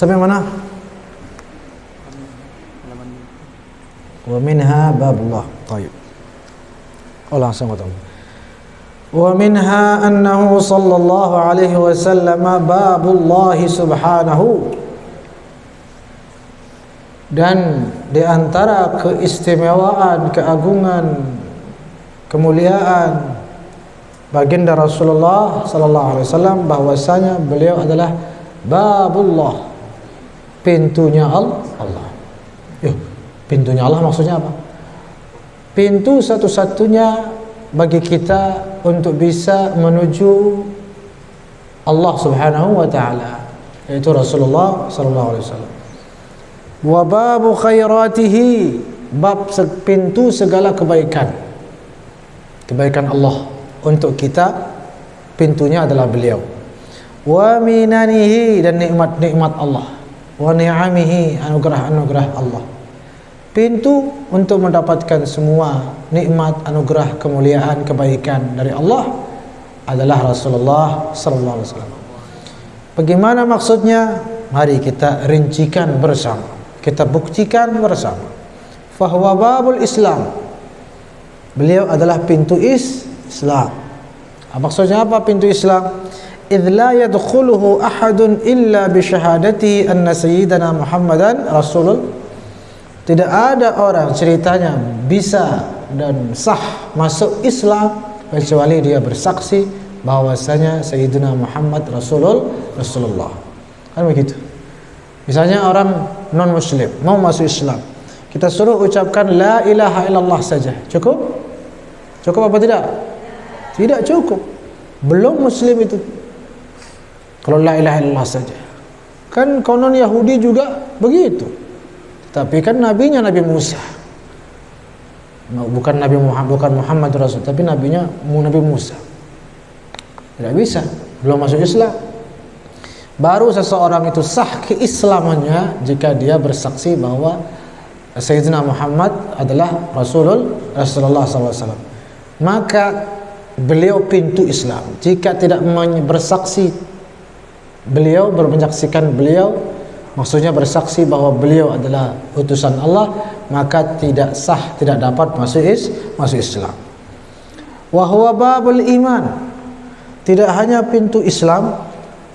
Sampai mana? Wa minha babullah. Baik. Oh, langsung ketemu. Wa minha annahu sallallahu alaihi wasallam babullah subhanahu. Dan di antara keistimewaan, keagungan, kemuliaan baginda Rasulullah sallallahu alaihi wasallam bahwasanya beliau adalah babullah, pintunya Allah. Pintunya Allah maksudnya apa? Pintu satu-satunya bagi kita untuk bisa menuju Allah Subhanahu wa taala, yaitu Rasulullah sallallahu alaihi wasallam. Wa babu khairatihi, bab pintu segala kebaikan. Kebaikan Allah untuk kita, pintunya adalah beliau. Wa minanihi, dan nikmat-nikmat Allah. Wa ni'amihi, anugerah-anugerah Allah. Pintu untuk mendapatkan semua nikmat, anugerah, kemuliaan, kebaikan dari Allah adalah Rasulullah sallallahu alaihi wasallam. Bagaimana maksudnya? Mari kita rincikan bersama, kita buktikan bersama. Fahuwa babul Islam, beliau adalah pintu Islam. Maksudnya apa pintu Islam? إذ لا يدخله أحد إلا بشهادته أن سيدنا محمدًا رسول. Tidak ada orang ceritanya bisa dan sah masuk Islam kecuali dia bersaksi bahwasanya Sayyidina Muhammad Rasulullah. Kan begitu. Misalnya orang non muslim mau masuk Islam, kita suruh ucapkan la ilaha illallah saja. Cukup? Cukup apa tidak? Tidak cukup. Belum muslim itu kalau la ilaha illallah saja. Kan konon Yahudi juga begitu. Tapi kan nabinya Nabi Musa. Bukan Nabi Muhammad, bukan Muhammad Rasul, tapi nabinya Nabi Musa. Tidak bisa, belum masuk Islam. Baru seseorang itu sah keislamannya jika dia bersaksi bahwa Sayyidina Muhammad adalah Rasulullah SAW. Maka beliau pintu Islam. Jika tidak bersaksi beliau, menyaksikan beliau, maksudnya bersaksi bahwa beliau adalah utusan Allah, maka tidak sah, tidak dapat masuk Islam. Wa huwa babul iman, tidak hanya pintu Islam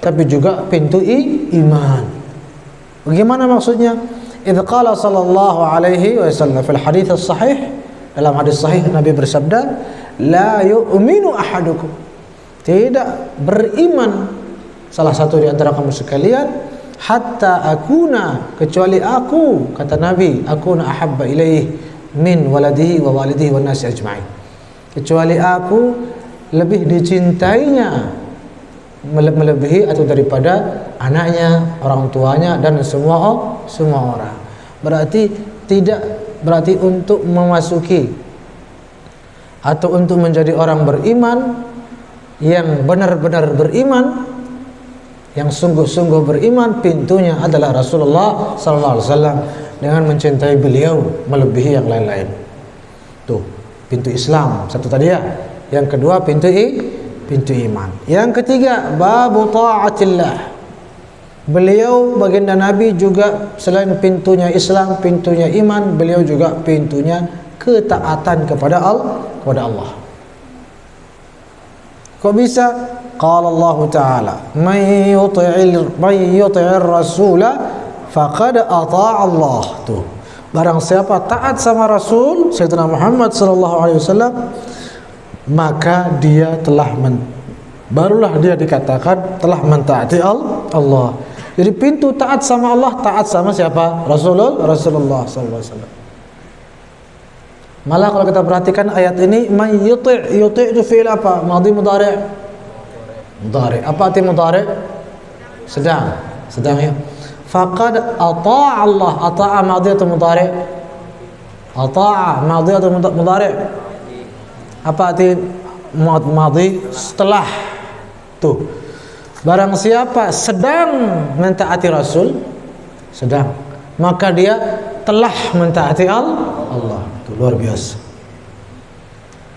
tapi juga pintu iman. Bagaimana maksudnya? Idz qala sallallahu alaihi wasallam fil hadits sahih, dalam hadis sahih Nabi bersabda, la yu'minu ahadukum, tidak beriman salah satu di antara kamu sekalian, hatta akuna, kecuali aku, kata Nabi, akuna ahabba ilaih min waladihi wa walidihi wan nasi ajma'in, kecuali aku lebih dicintainya, melebihi atau daripada anaknya, orang tuanya, dan semua orang. Berarti untuk memasuki atau untuk menjadi orang beriman yang benar-benar beriman, yang sungguh-sungguh beriman, pintunya adalah Rasulullah sallallahu alaihi wasallam, dengan mencintai beliau melebihi yang lain-lain. Tuh, pintu Islam satu tadi ya. Yang kedua pintu iman. Yang ketiga babu taatillah. Beliau baginda Nabi juga selain pintunya Islam, pintunya iman, beliau juga pintunya ketaatan kepada Allah. Kok bisa? Qala Allah Ta'ala, "Man yuti'ir rasula faqad ata'a Allah." Tuh, barang siapa taat sama Rasul Sayyidina Muhammad sallallahu alaihi wasallam, maka dia telah barulah dia dikatakan telah mentaati Allah. Jadi pintu taat sama Allah, taat sama siapa? Rasulullah sallallahu alaihi wasallam. Malah kalau kita perhatikan ayat ini, may yuti' itu fi'il apa? Madhi mudhari'. Mudhari'. Apa arti mudhari'? Sedang ya. Faqad ata'a Allah. Ata'a madhi atau mudhari'? Ata'a madhi atau mudhari'? Apa arti madhi? Setelah. Tuh, barang siapa sedang mentaati Rasul, sedang, maka dia telah mentaati Allah. Itu luar biasa.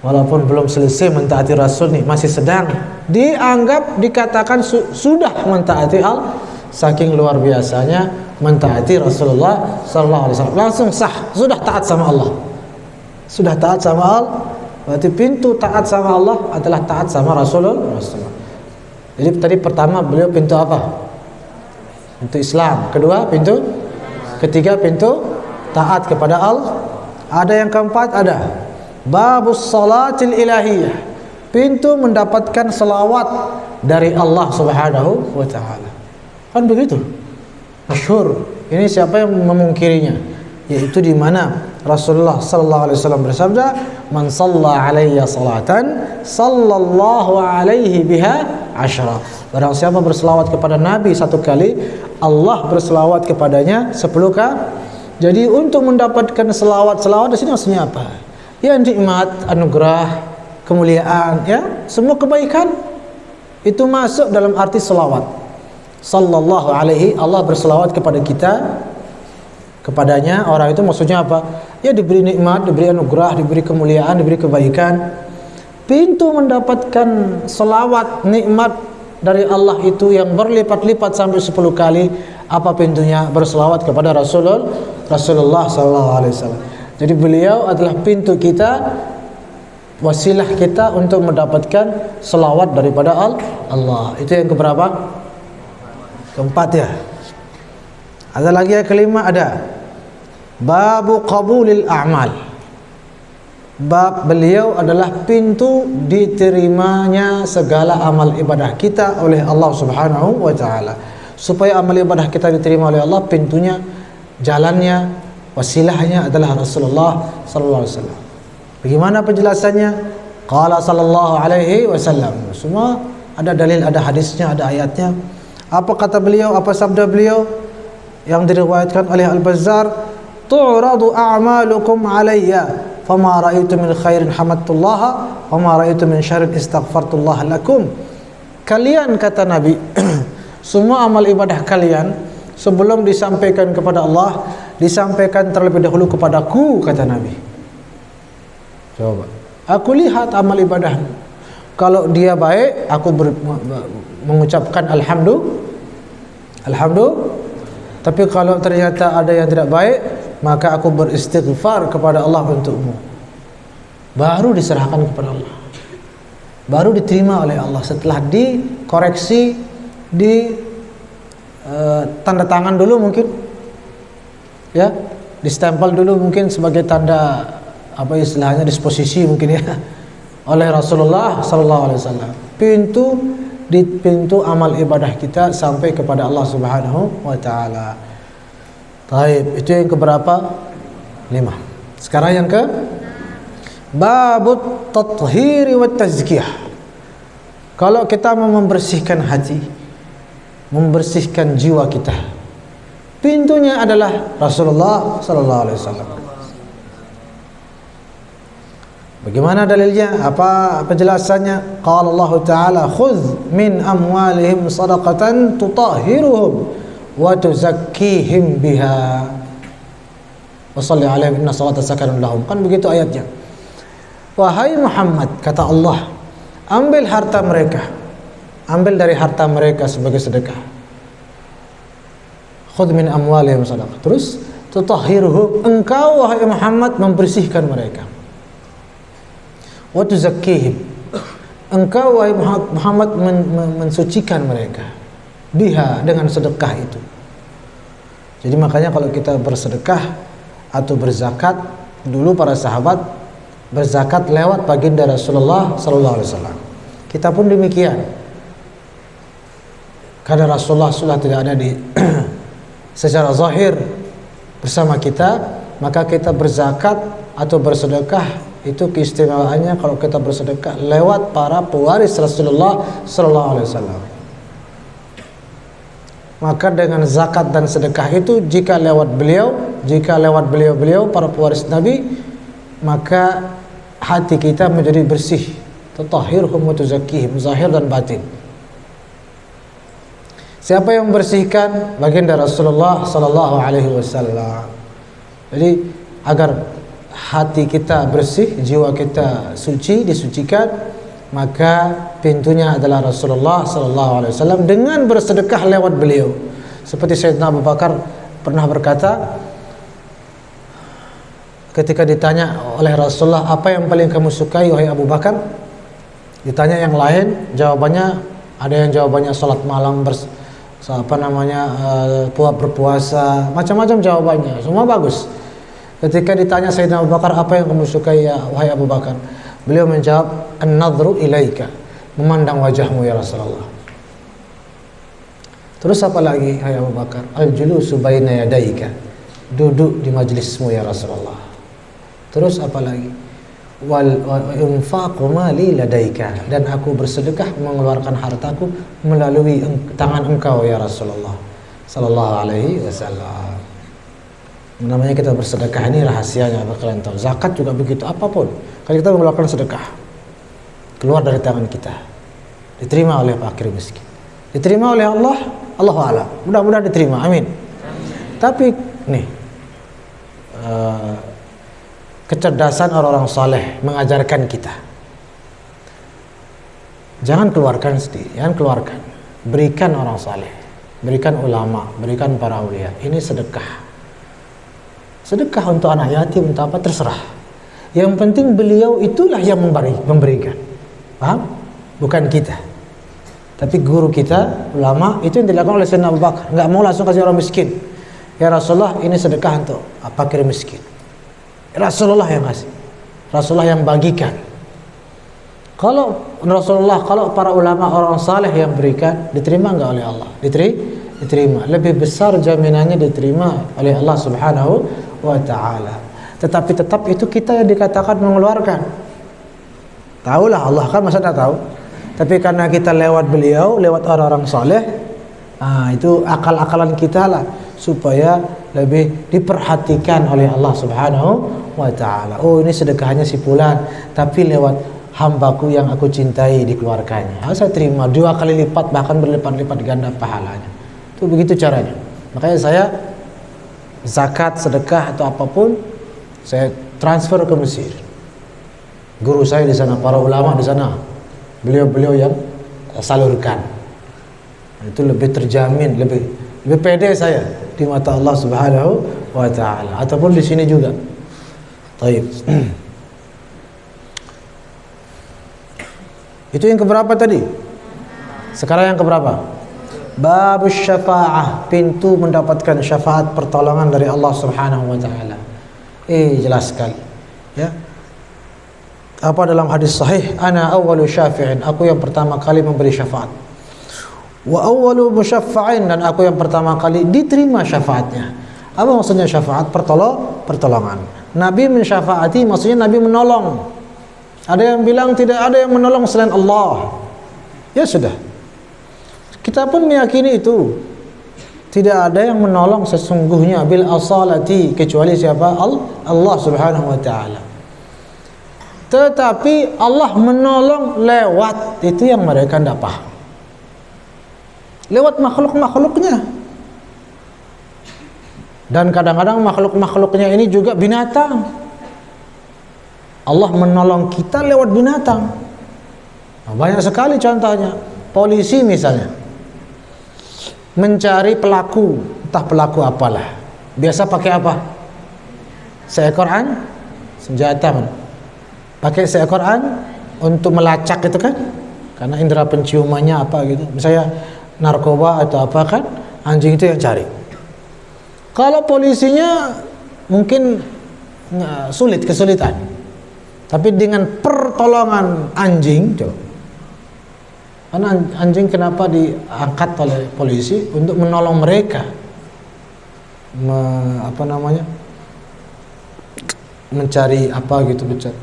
Walaupun belum selesai mentaati Rasul nih, masih sedang, dianggap, dikatakan sudah mentaati Saking luar biasanya mentaati Rasulullah sallallahu alaihi wasallam. Langsung sah, sudah taat sama Allah. Sudah taat sama Allah. Berarti pintu taat sama Allah adalah taat sama Rasulullah. Jadi tadi pertama beliau pintu apa? Pintu Islam. Kedua pintu, ketiga pintu taat kepada Allah. Ada yang keempat, ada babus salatil ilahiyah, pintu mendapatkan selawat dari Allah Subhanahu wa taala. Kan begitu masyhur. Ini siapa yang memungkirinya? Yaitu di mana Rasulullah sallallahu alaihi wasallam bersabda, "Man shalla alayya salatan sallallahu alaihi biha asyara." Barang siapa berselawat kepada Nabi satu kali, Allah berselawat kepadanya 10 kali. Jadi untuk mendapatkan selawat di sini maksudnya apa? Ya nikmat, anugerah, kemuliaan, ya, semua kebaikan itu masuk dalam arti selawat. Sallallahu alaihi, Allah berselawat kepada kita, kepadanya orang itu maksudnya apa? Ya diberi nikmat, diberi anugerah, diberi kemuliaan, diberi kebaikan. Pintu mendapatkan selawat nikmat dari Allah itu yang berlipat-lipat sampai 10 kali. Apa pintunya? Berselawat kepada Rasulullah sallallahu alaihi wasallam. Jadi beliau adalah pintu kita, wasilah kita untuk mendapatkan selawat daripada Allah. Itu yang keberapa? Keempat ya. Ada lagi yang kelima, ada babu qabulil a'mal. Bab beliau adalah pintu diterimanya segala amal ibadah kita oleh Allah Subhanahu wa taala. Supaya amal ibadah kita diterima oleh Allah, pintunya, jalannya, wasilahnya adalah Rasulullah sallallahu alaihi wasallam. Bagaimana penjelasannya? Qala sallallahu alaihi wasallam. Semua ada dalil, ada hadisnya, ada ayatnya. Apa kata beliau? Apa sabda beliau yang diriwayatkan oleh Al-Bazzar? Tu'radu a'malukum alayya fama ra'aitu min khairin hamadtullaha fama ra'aitu min syarrin istaghfartullah lakum. Kalian, kata Nabi, semua amal ibadah kalian sebelum disampaikan kepada Allah, disampaikan terlebih dahulu kepadaku, kata Nabi. Coba, aku lihat amal ibadahmu. Kalau dia baik, aku mengucapkan alhamdulillah. Tapi kalau ternyata ada yang tidak baik, maka aku beristighfar kepada Allah untukmu. Baru diserahkan kepada Allah, baru diterima oleh Allah setelah dikoreksi, di tanda tangan dulu mungkin, ya, distempel dulu mungkin sebagai tanda apa istilahnya, disposisi mungkin ya, oleh Rasulullah sallallahu alaihi wasallam. Pintu amal ibadah kita sampai kepada Allah Subhanahu wa taala. Baik, itu yang keberapa? 5. Sekarang yang ke babut tathhiri wat tazkiyah. Kalau kita mau membersihkan hati, membersihkan jiwa kita, pintunya adalah Rasulullah sallallahu alaihi wasallam. Bagaimana dalilnya? Apa penjelasannya? Qala Allah Ta'ala, khudh min amwalihim sadaqatan tutahhiruhum wa tuzakkihim biha wa shalli 'alaihim inna salata sakanun lahum. Kan begitu ayatnya. Wahai Muhammad, kata Allah, ambil harta mereka, ambil dari harta mereka sebagai sedekah. Khudh min amwalihim sadaqah. Terus tutahhiruhum, engkau wahai Muhammad membersihkan mereka. Wa tuzakkihim, engkau wahai Muhammad mensucikan mereka, biha, dengan sedekah itu. Jadi makanya kalau kita bersedekah atau berzakat, dulu para sahabat berzakat lewat baginda Rasulullah sallallahu alaihi wasallam. Kita pun demikian. Karena Rasulullah sudah tidak ada di secara zahir bersama kita, maka kita berzakat atau bersedekah itu keistimewaannya kalau kita bersedekah lewat para pewaris Rasulullah sallallahu alaihi wasallam. Maka dengan zakat dan sedekah itu, jika lewat beliau para pewaris Nabi, maka hati kita menjadi bersih. Tatahhiruhum wa tuzakkihim, zahir dan batin. Siapa yang membersihkan? Baginda Rasulullah sallallahu alaihi wasallam. Jadi agar hati kita bersih, jiwa kita suci, disucikan, maka pintunya adalah Rasulullah sallallahu alaihi wasallam dengan bersedekah lewat beliau. Seperti Sayyidina Abu Bakar pernah berkata ketika ditanya oleh Rasulullah, apa yang paling kamu sukai wahai Abu Bakar? Ditanya yang lain, jawabannya ada yang jawabannya salat malam, berpuasa, macam-macam jawabannya, semua bagus. Ketika ditanya Sayyidina Abu Bakar, apa yang kamu sukai ya wahai Abu Bakar? Beliau menjawab, an-nadhru ilaika, memandang wajahmu ya Rasulullah. Terus apa lagi hai Abu Bakar? Al-julusu baina yadaika, duduk di majlismu ya Rasulullah. Terus apa lagi? Wal infaqu mali ladaika, dan aku bersedekah mengeluarkan hartaku melalui tangan engkau ya Rasulullah sallallahu alaihi wasallam. Namanya kita bersedekah ini rahasianya, kalian tahu. Zakat juga begitu, apapun kalau kita mengeluarkan sedekah keluar dari tangan kita, diterima oleh fakir miskin, diterima oleh Allah, Allahu a'lam, mudah-mudahan diterima, amin. Tapi nih kecerdasan orang-orang saleh mengajarkan kita, jangan keluarkan sendiri, jangan keluarkan, berikan orang saleh, berikan ulama, berikan para aulia. Ini sedekah. Sedekah untuk anak yatim, untuk apa terserah. Yang penting beliau itulah yang memberikan. Paham? Bukan kita. Tapi guru kita, ulama, itu yang dilakukan oleh Sayyidina Abu Bakar. Enggak mau langsung kasih orang miskin. Ya Rasulullah, ini sedekah untuk fakir miskin. Rasulullah yang kasih, Rasulullah yang bagikan. Kalau Rasulullah, kalau para ulama orang saleh yang berikan, diterima enggak oleh Allah? Diterima. Lebih besar jaminannya diterima oleh Allah Subhanahu wa ta'ala. Tetapi tetap itu kita yang dikatakan mengeluarkan. Tahulah Allah kan, masa tak tahu? Tapi karena kita lewat beliau, lewat orang-orang saleh, itu akal-akalan kita lah supaya lebih diperhatikan oleh Allah Subhanahu wa ta'ala. Oh, ini sedekahnya si fulan, tapi lewat hambaku yang aku cintai dikeluarkannya. Saya terima 2 kali lipat, bahkan berlipat-lipat ganda pahalanya. Itu begitu caranya. Makanya saya zakat, sedekah atau apapun saya transfer ke Mesir. Guru saya di sana, para ulama di sana, beliau-beliau yang salurkan. Itu lebih terjamin, lebih pede saya di mata Allah Subhanahu wa ta'ala. Ataupun di sini juga. Baik. Itu yang keberapa tadi? Sekarang yang keberapa? Babus syafa'ah, pintu mendapatkan syafaat pertolongan dari Allah Subhanahu wa ta'ala. Jelas sekali. Ya. Apa dalam hadis sahih? Ana awwalu syafi'in, aku yang pertama kali memberi syafaat. Wa awwalu musyaffa'in, dan aku yang pertama kali diterima syafaatnya. Apa maksudnya syafaat? Pertolongan. Nabi mensyafaati, maksudnya Nabi menolong. Ada yang bilang tidak ada yang menolong selain Allah. Ya sudah. Kita pun meyakini itu. Tidak ada yang menolong sesungguhnya bil asalati kecuali siapa? Allah Subhanahu wa ta'ala. Tetapi Allah menolong lewat, itu yang mereka tidak paham. Lewat makhluk-makhluknya. Dan kadang-kadang makhluk-makhluknya ini juga binatang. Allah menolong kita lewat binatang. Banyak sekali contohnya. Polisi misalnya mencari pelaku, entah pelaku apalah. Biasa pakai apa? Seekor senjata. Pakai seekor untuk melacak itu kan? Karena indera penciumannya apa gitu. Misalnya narkoba atau apa kan? Anjing itu yang cari. Kalau polisinya mungkin kesulitan. Tapi dengan pertolongan anjing, coba. Karena anjing kenapa diangkat oleh polisi untuk menolong mereka, mencari apa gitu, mencari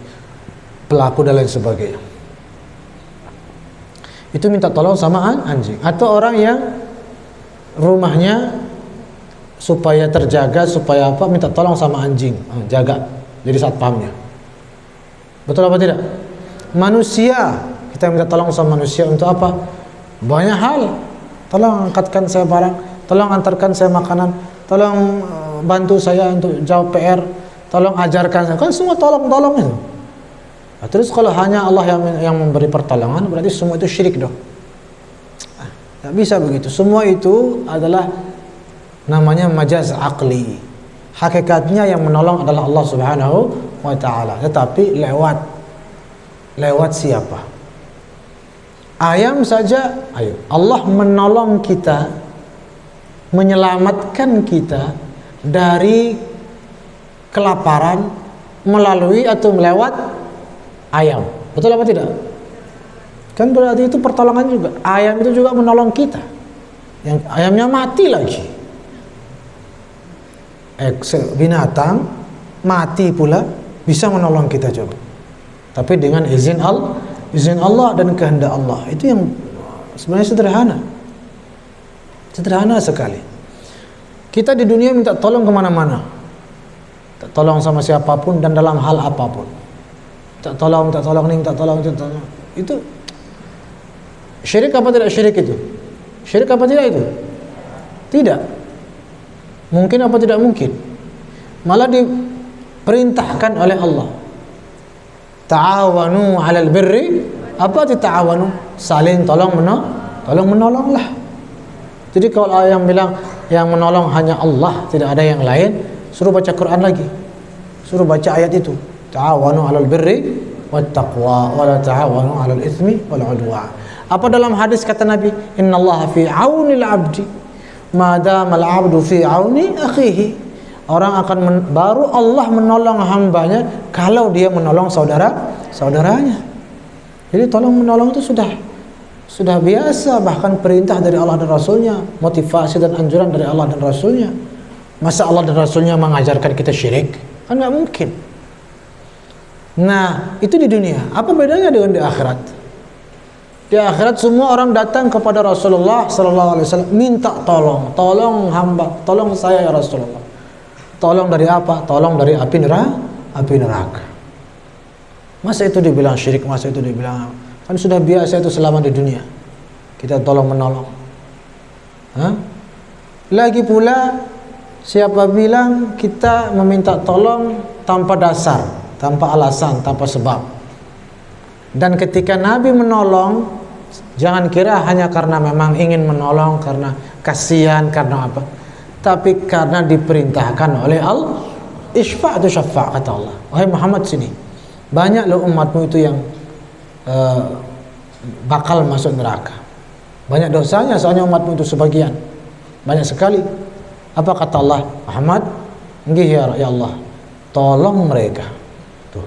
pelaku dan lain sebagainya. Itu minta tolong sama anjing. Atau orang yang rumahnya supaya terjaga, supaya apa, minta tolong sama anjing, jaga, jadi satpamnya. Betul apa tidak? Manusia, kita minta tolong sama manusia untuk apa? Banyak hal. Tolong angkatkan saya barang, tolong antarkan saya makanan, tolong bantu saya untuk jawab PR, tolong ajarkan saya. Kan semua tolong-tolong itu. Nah, terus kalau hanya Allah yang memberi pertolongan, berarti semua itu syirik dong. Tidak bisa begitu. Semua itu adalah namanya majaz aqli. Hakikatnya yang menolong adalah Allah Subhanahu wa taala, tetapi lewat siapa? Ayam saja, ayo Allah menolong kita, menyelamatkan kita dari kelaparan melalui atau melewat ayam. Betul apa tidak? Kan berarti itu pertolongan juga. Ayam itu juga menolong kita. Yang ayamnya mati lagi. Binatang mati pula bisa menolong kita juga. Tapi dengan izin Allah dan kehendak Allah. Itu yang sebenarnya sederhana. Sederhana sekali. Kita di dunia minta tolong kemana-mana. Minta tolong sama siapapun dan dalam hal apapun. Minta tolong nih, minta tolong. Itu syirik apa tidak syirik itu? Syirik apa tidak itu? Tidak. Mungkin apa tidak mungkin? Malah diperintahkan oleh Allah. Ta'awanu 'alal birri, apa itu ta'awanu? Saling menolonglah. Jadi kalau yang bilang yang menolong hanya Allah, tidak ada yang lain, suruh baca Quran lagi. Suruh baca ayat itu. Ta'awanu 'alal birri wat taqwa wa la ta'awanu 'alal itsmi wal 'udwan. Apa dalam hadis kata Nabi, innallaha fi 'aunil 'abdi ma damal 'abdu fi 'auni akhihi. Orang akan baru Allah menolong hambanya kalau dia menolong saudaranya. Jadi tolong menolong itu sudah biasa, bahkan perintah dari Allah dan Rasulnya, motivasi dan anjuran dari Allah dan Rasulnya. Masa Allah dan Rasulnya mengajarkan kita syirik? Kan nggak mungkin. Nah, itu di dunia. Apa bedanya dengan di akhirat? Di akhirat semua orang datang kepada Rasulullah sallallahu alaihi wasallam minta tolong hamba, tolong saya ya Rasulullah. Tolong dari apa? Tolong dari api neraka. Masa itu dibilang syirik? Masa itu dibilang, kan sudah biasa itu selama di dunia. Kita tolong menolong. Lagi pula, siapa bilang kita meminta tolong tanpa dasar, tanpa alasan, tanpa sebab? Dan ketika Nabi menolong, jangan kira hanya karena memang ingin menolong, karena kasihan, karena apa, tapi karena diperintahkan oleh Allah. Isfa' itu syafa' kata Allah. Wahai Muhammad, sini, banyak loh umatmu itu yang bakal masuk neraka. Banyak dosanya, soalnya umatmu itu sebagian, banyak sekali. Apa kata Allah? Muhammad, nggih ya Allah, tolong mereka. Tuh,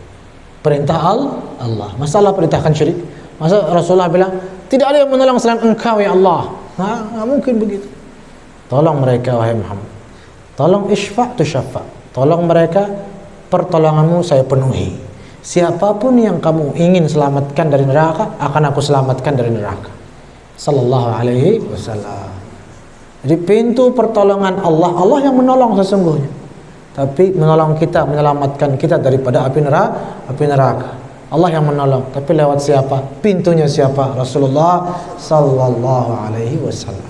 perintah Allah. Masalah perintahkan syirik. Masa Rasulullah bilang tidak ada yang menolong selain engkau ya Allah? Nggak mungkin begitu. Tolong mereka wahai Muhammad. Tolong isfa' tu syafa'. Tolong mereka, pertolonganmu saya penuhi. Siapapun yang kamu ingin selamatkan dari neraka, akan aku selamatkan dari neraka. Sallallahu alaihi wasallam. Jadi pintu pertolongan Allah yang menolong sesungguhnya. Tapi menolong kita, menyelamatkan kita daripada api neraka. Allah yang menolong. Tapi lewat siapa? Pintunya siapa? Rasulullah sallallahu alaihi wasallam.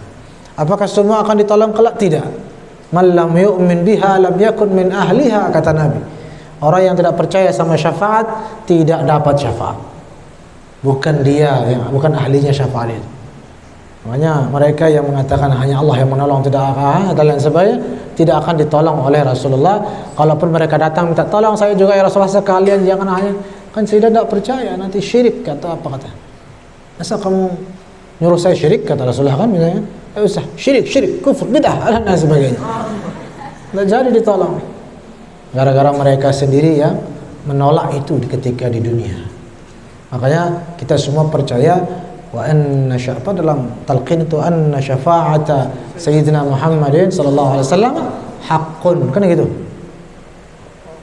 Apakah semua akan ditolong kelak? Tidak. Man lam yu'min biha lam yakun min ahliha, kata Nabi. Orang yang tidak percaya sama syafaat tidak dapat syafaat. Bukan dia, bukan ahlinya syafaat itu. Makanya mereka yang mengatakan hanya Allah yang menolong, tidak akan, dan lain sebagainya, tidak akan ditolong oleh Rasulullah. Kalaupun mereka datang minta tolong saya juga ya Rasulullah sekalian, jangan hanya, kan saya tidak percaya nanti syirik, kata apa kata. Masa kamu nyuruh saya syirik, kata Rasulullah, kan misalnya, usah syirik, kufur, bid'ah, dan sebagainya. Tidak jadi ditolong. Gara-gara mereka sendiri yang menolak itu ketika di dunia. Makanya kita semua percaya wa anna syafa'a, dalam talqin itu, anna syafa'ata sayyidina Muhammadin sallallahu alaihi wasallam haqqun, kan gitu.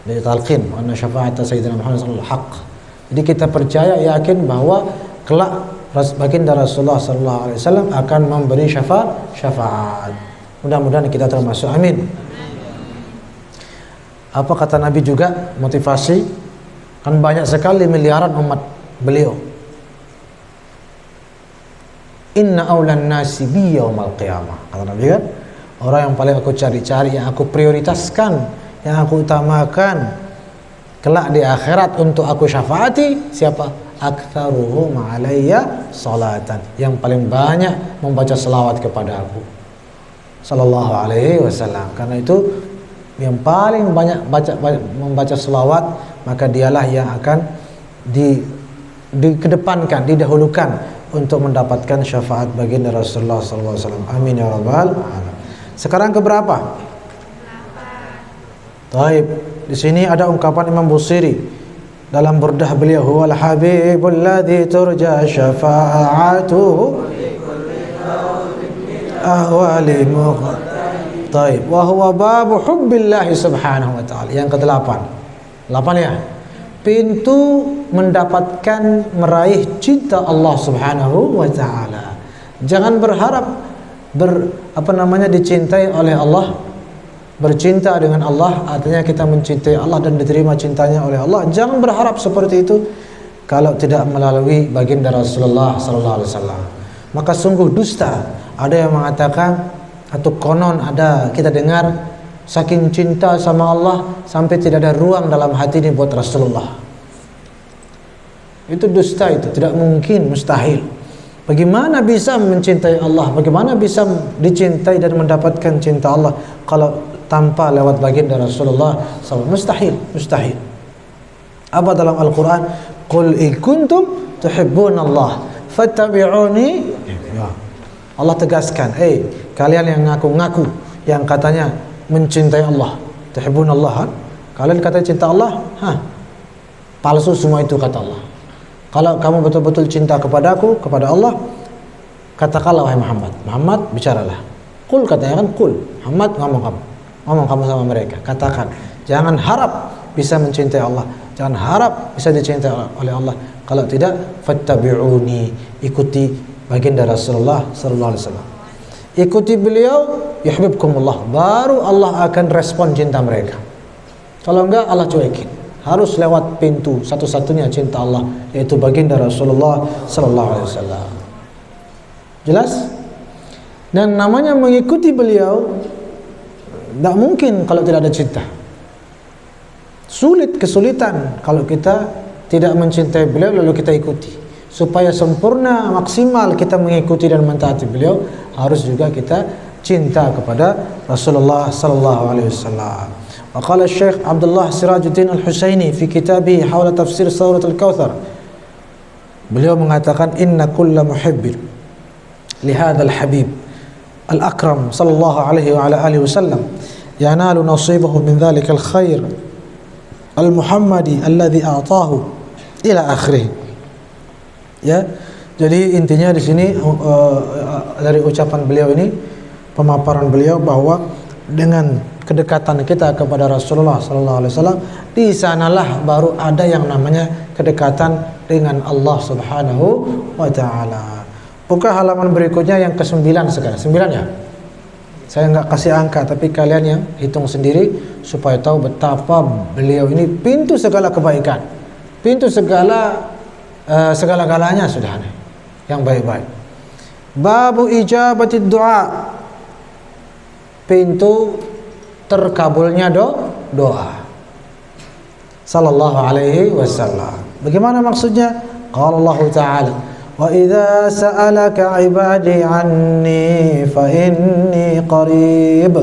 Dari talqin anna syafa'ata sayyidina Muhammad sallallahu alaihi wasallam haqq. Jadi kita percaya, yakin bahwa kelak baginda Rasulullah sallallahu alaihi wasallam akan memberi syafaat. Mudah-mudahan kita termasuk, amin. Apa kata Nabi juga, motivasi, kan banyak sekali miliaran umat beliau. Inna awlan nasi bi yaumal qiyamah, kata Nabi kan, orang yang paling aku cari-cari, yang aku prioritaskan, yang aku utamakan kelak di akhirat untuk aku syafaati, siapa? Aktsaruhum alayya salatan, yang paling banyak membaca selawat kepada aku. sallallahu alaihi wasallam. Karena itu yang paling banyak membaca selawat, maka dialah yang akan dikedepankan, didahulukan untuk mendapatkan syafaat baginda Rasulullah sallallahu alaihi wasallam. Amin ya rabbal alamin. Sekarang ke berapa? Taib. Di sini ada ungkapan Imam Busiri dalam burdah beliau, huwal habibul ladzi turja syafa'atuhu ahwali taib wa huwa babu hubbillahi subhanahu wa ta'ala. Yang ke-8. 8 ya. Pintu mendapatkan meraih cinta Allah subhanahu wa ta'ala. Jangan berharap dicintai oleh Allah. Bercinta dengan Allah artinya kita mencintai Allah dan diterima cintanya oleh Allah. Jangan berharap seperti itu kalau tidak melalui baginda Rasulullah sallallahu alaihi wasallam. Maka sungguh dusta. Ada yang mengatakan atau konon ada kita dengar saking cinta sama Allah sampai tidak ada ruang dalam hati ini buat Rasulullah. Itu dusta, itu tidak mungkin, mustahil. Bagaimana bisa mencintai Allah? Bagaimana bisa dicintai dan mendapatkan cinta Allah kalau tanpa lewat baginda Rasulullah SAW? Mustahil, mustahil. Apa dalam Al-Quran? Qul in kuntum tuhibbunallah fattabi'uni. Ya. Allah tegaskan, kalian yang ngaku-ngaku, yang katanya mencintai Allah, tuhibbunallah, kalian katanya cinta Allah, palsu semua itu kata Allah. Kalau kamu betul-betul cinta kepadaku, kepada Allah, katakanlah wahai Muhammad bicaralah. Qul katanya kan, qul, Muhammad ngomong kamu sama mereka, katakan, jangan harap bisa mencintai Allah, jangan harap bisa dicintai oleh Allah. Kalau tidak, fattabi'uni, ikuti baginda Rasulullah sallallahu alaihi wasallam. Ikuti beliau, yuhibbukumullah, baru Allah akan respon cinta mereka. Kalau enggak, Allah cuekin. Harus lewat pintu satu-satunya cinta Allah, yaitu baginda Rasulullah sallallahu alaihi wasallam. Jelas? Dan namanya mengikuti beliau tidak mungkin kalau tidak ada cinta. Sulit, kesulitan kalau kita tidak mencintai beliau lalu kita ikuti. Supaya sempurna, maksimal kita mengikuti dan mentaati beliau, harus juga kita cinta kepada Rasulullah sallallahu alaihi wasallam. Wa qala Syekh Abdullah Sirajuddin Al-Husaini fi kitabih hawla tafsir surat Al-Kautsar. Beliau mengatakan, inna kulla muhibbin li hadzal habib al-akram sallallahu alaihi wa ala alihi wasallam yanalu nasibahu min dzalikal khair al-muhammadi alladhi a'tahu ila akhirih. Ya, jadi intinya di sini dari ucapan beliau ini, pemaparan beliau bahwa dengan kedekatan kita kepada Rasulullah sallallahu alaihi wasallam, di sanalah baru ada yang namanya kedekatan dengan Allah Subhanahu wa taala. Buka halaman berikutnya yang ke-9 sekarang. 9 ya? Saya enggak kasih angka, tapi kalian yang hitung sendiri supaya tahu betapa beliau ini pintu segala kebaikan. Pintu segala-galanya sudah aneh, yang baik-baik. Babu ijabatid du'a, pintu terkabulnya doa. Sallallahu alaihi wasallam. Bagaimana maksudnya? Qala Allah Ta'ala, wa idza sa'alaka 'ibadi 'anni fa inni qarib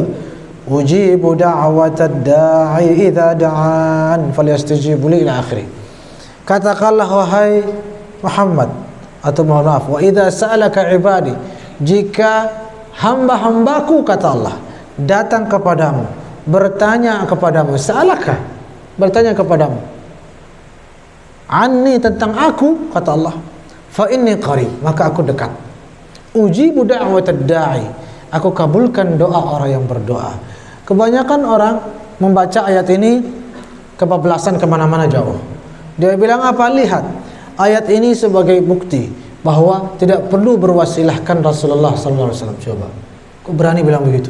ujibu da'watad da'i idza da'an falyastajibu li ila akhirih. Katakanlah wahai Muhammad, atau mohon maaf, wa idza sa'alaka ibadi, jika hamba-hambaku kata Allah datang kepadamu, bertanya kepadamu, sa'alaka, bertanya kepadamu, anni, tentang aku kata Allah, fa inni qarib, maka aku dekat, ujibu da'watad da'i, aku kabulkan doa orang yang berdoa. Kebanyakan orang membaca ayat ini kebablasan, kemana-mana jauh. Dia bilang apa? Lihat, ayat ini sebagai bukti bahwa tidak perlu berwasilahkan Rasulullah sallallahu alaihi wasallam. Coba, kok berani bilang begitu?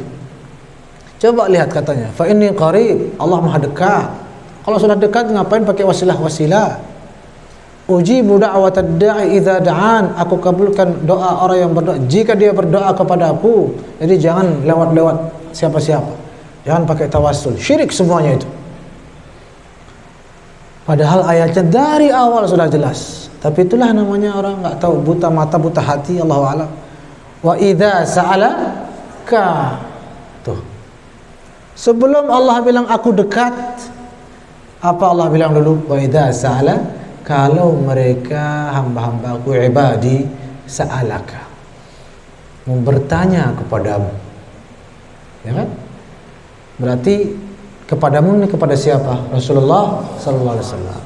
Coba lihat katanya, fa inni qarib, Allah Maha dekat. Kalau sudah dekat ngapain pakai wasilah-wasilah? Ujibu da'watad da'i idza da'an, aku kabulkan doa orang yang berdoa jika dia berdoa kepada aku. Jadi jangan lewat-lewat siapa-siapa. Jangan pakai tawassul. Syirik semuanya itu. Padahal ayatnya dari awal sudah jelas. Tapi itulah namanya orang enggak tahu, buta mata, buta hati, Allahu a'lam. Wa idza sa'alaka, Sebelum Allah bilang aku dekat, apa Allah bilang dulu? Wa idza sa'ala, kalau mereka hamba-hambaku ibadi sa'alaka, bertanya kepadamu, ya kan? Berarti kepadamu ini kepada siapa? Rasulullah sallallahu alaihi wasallam.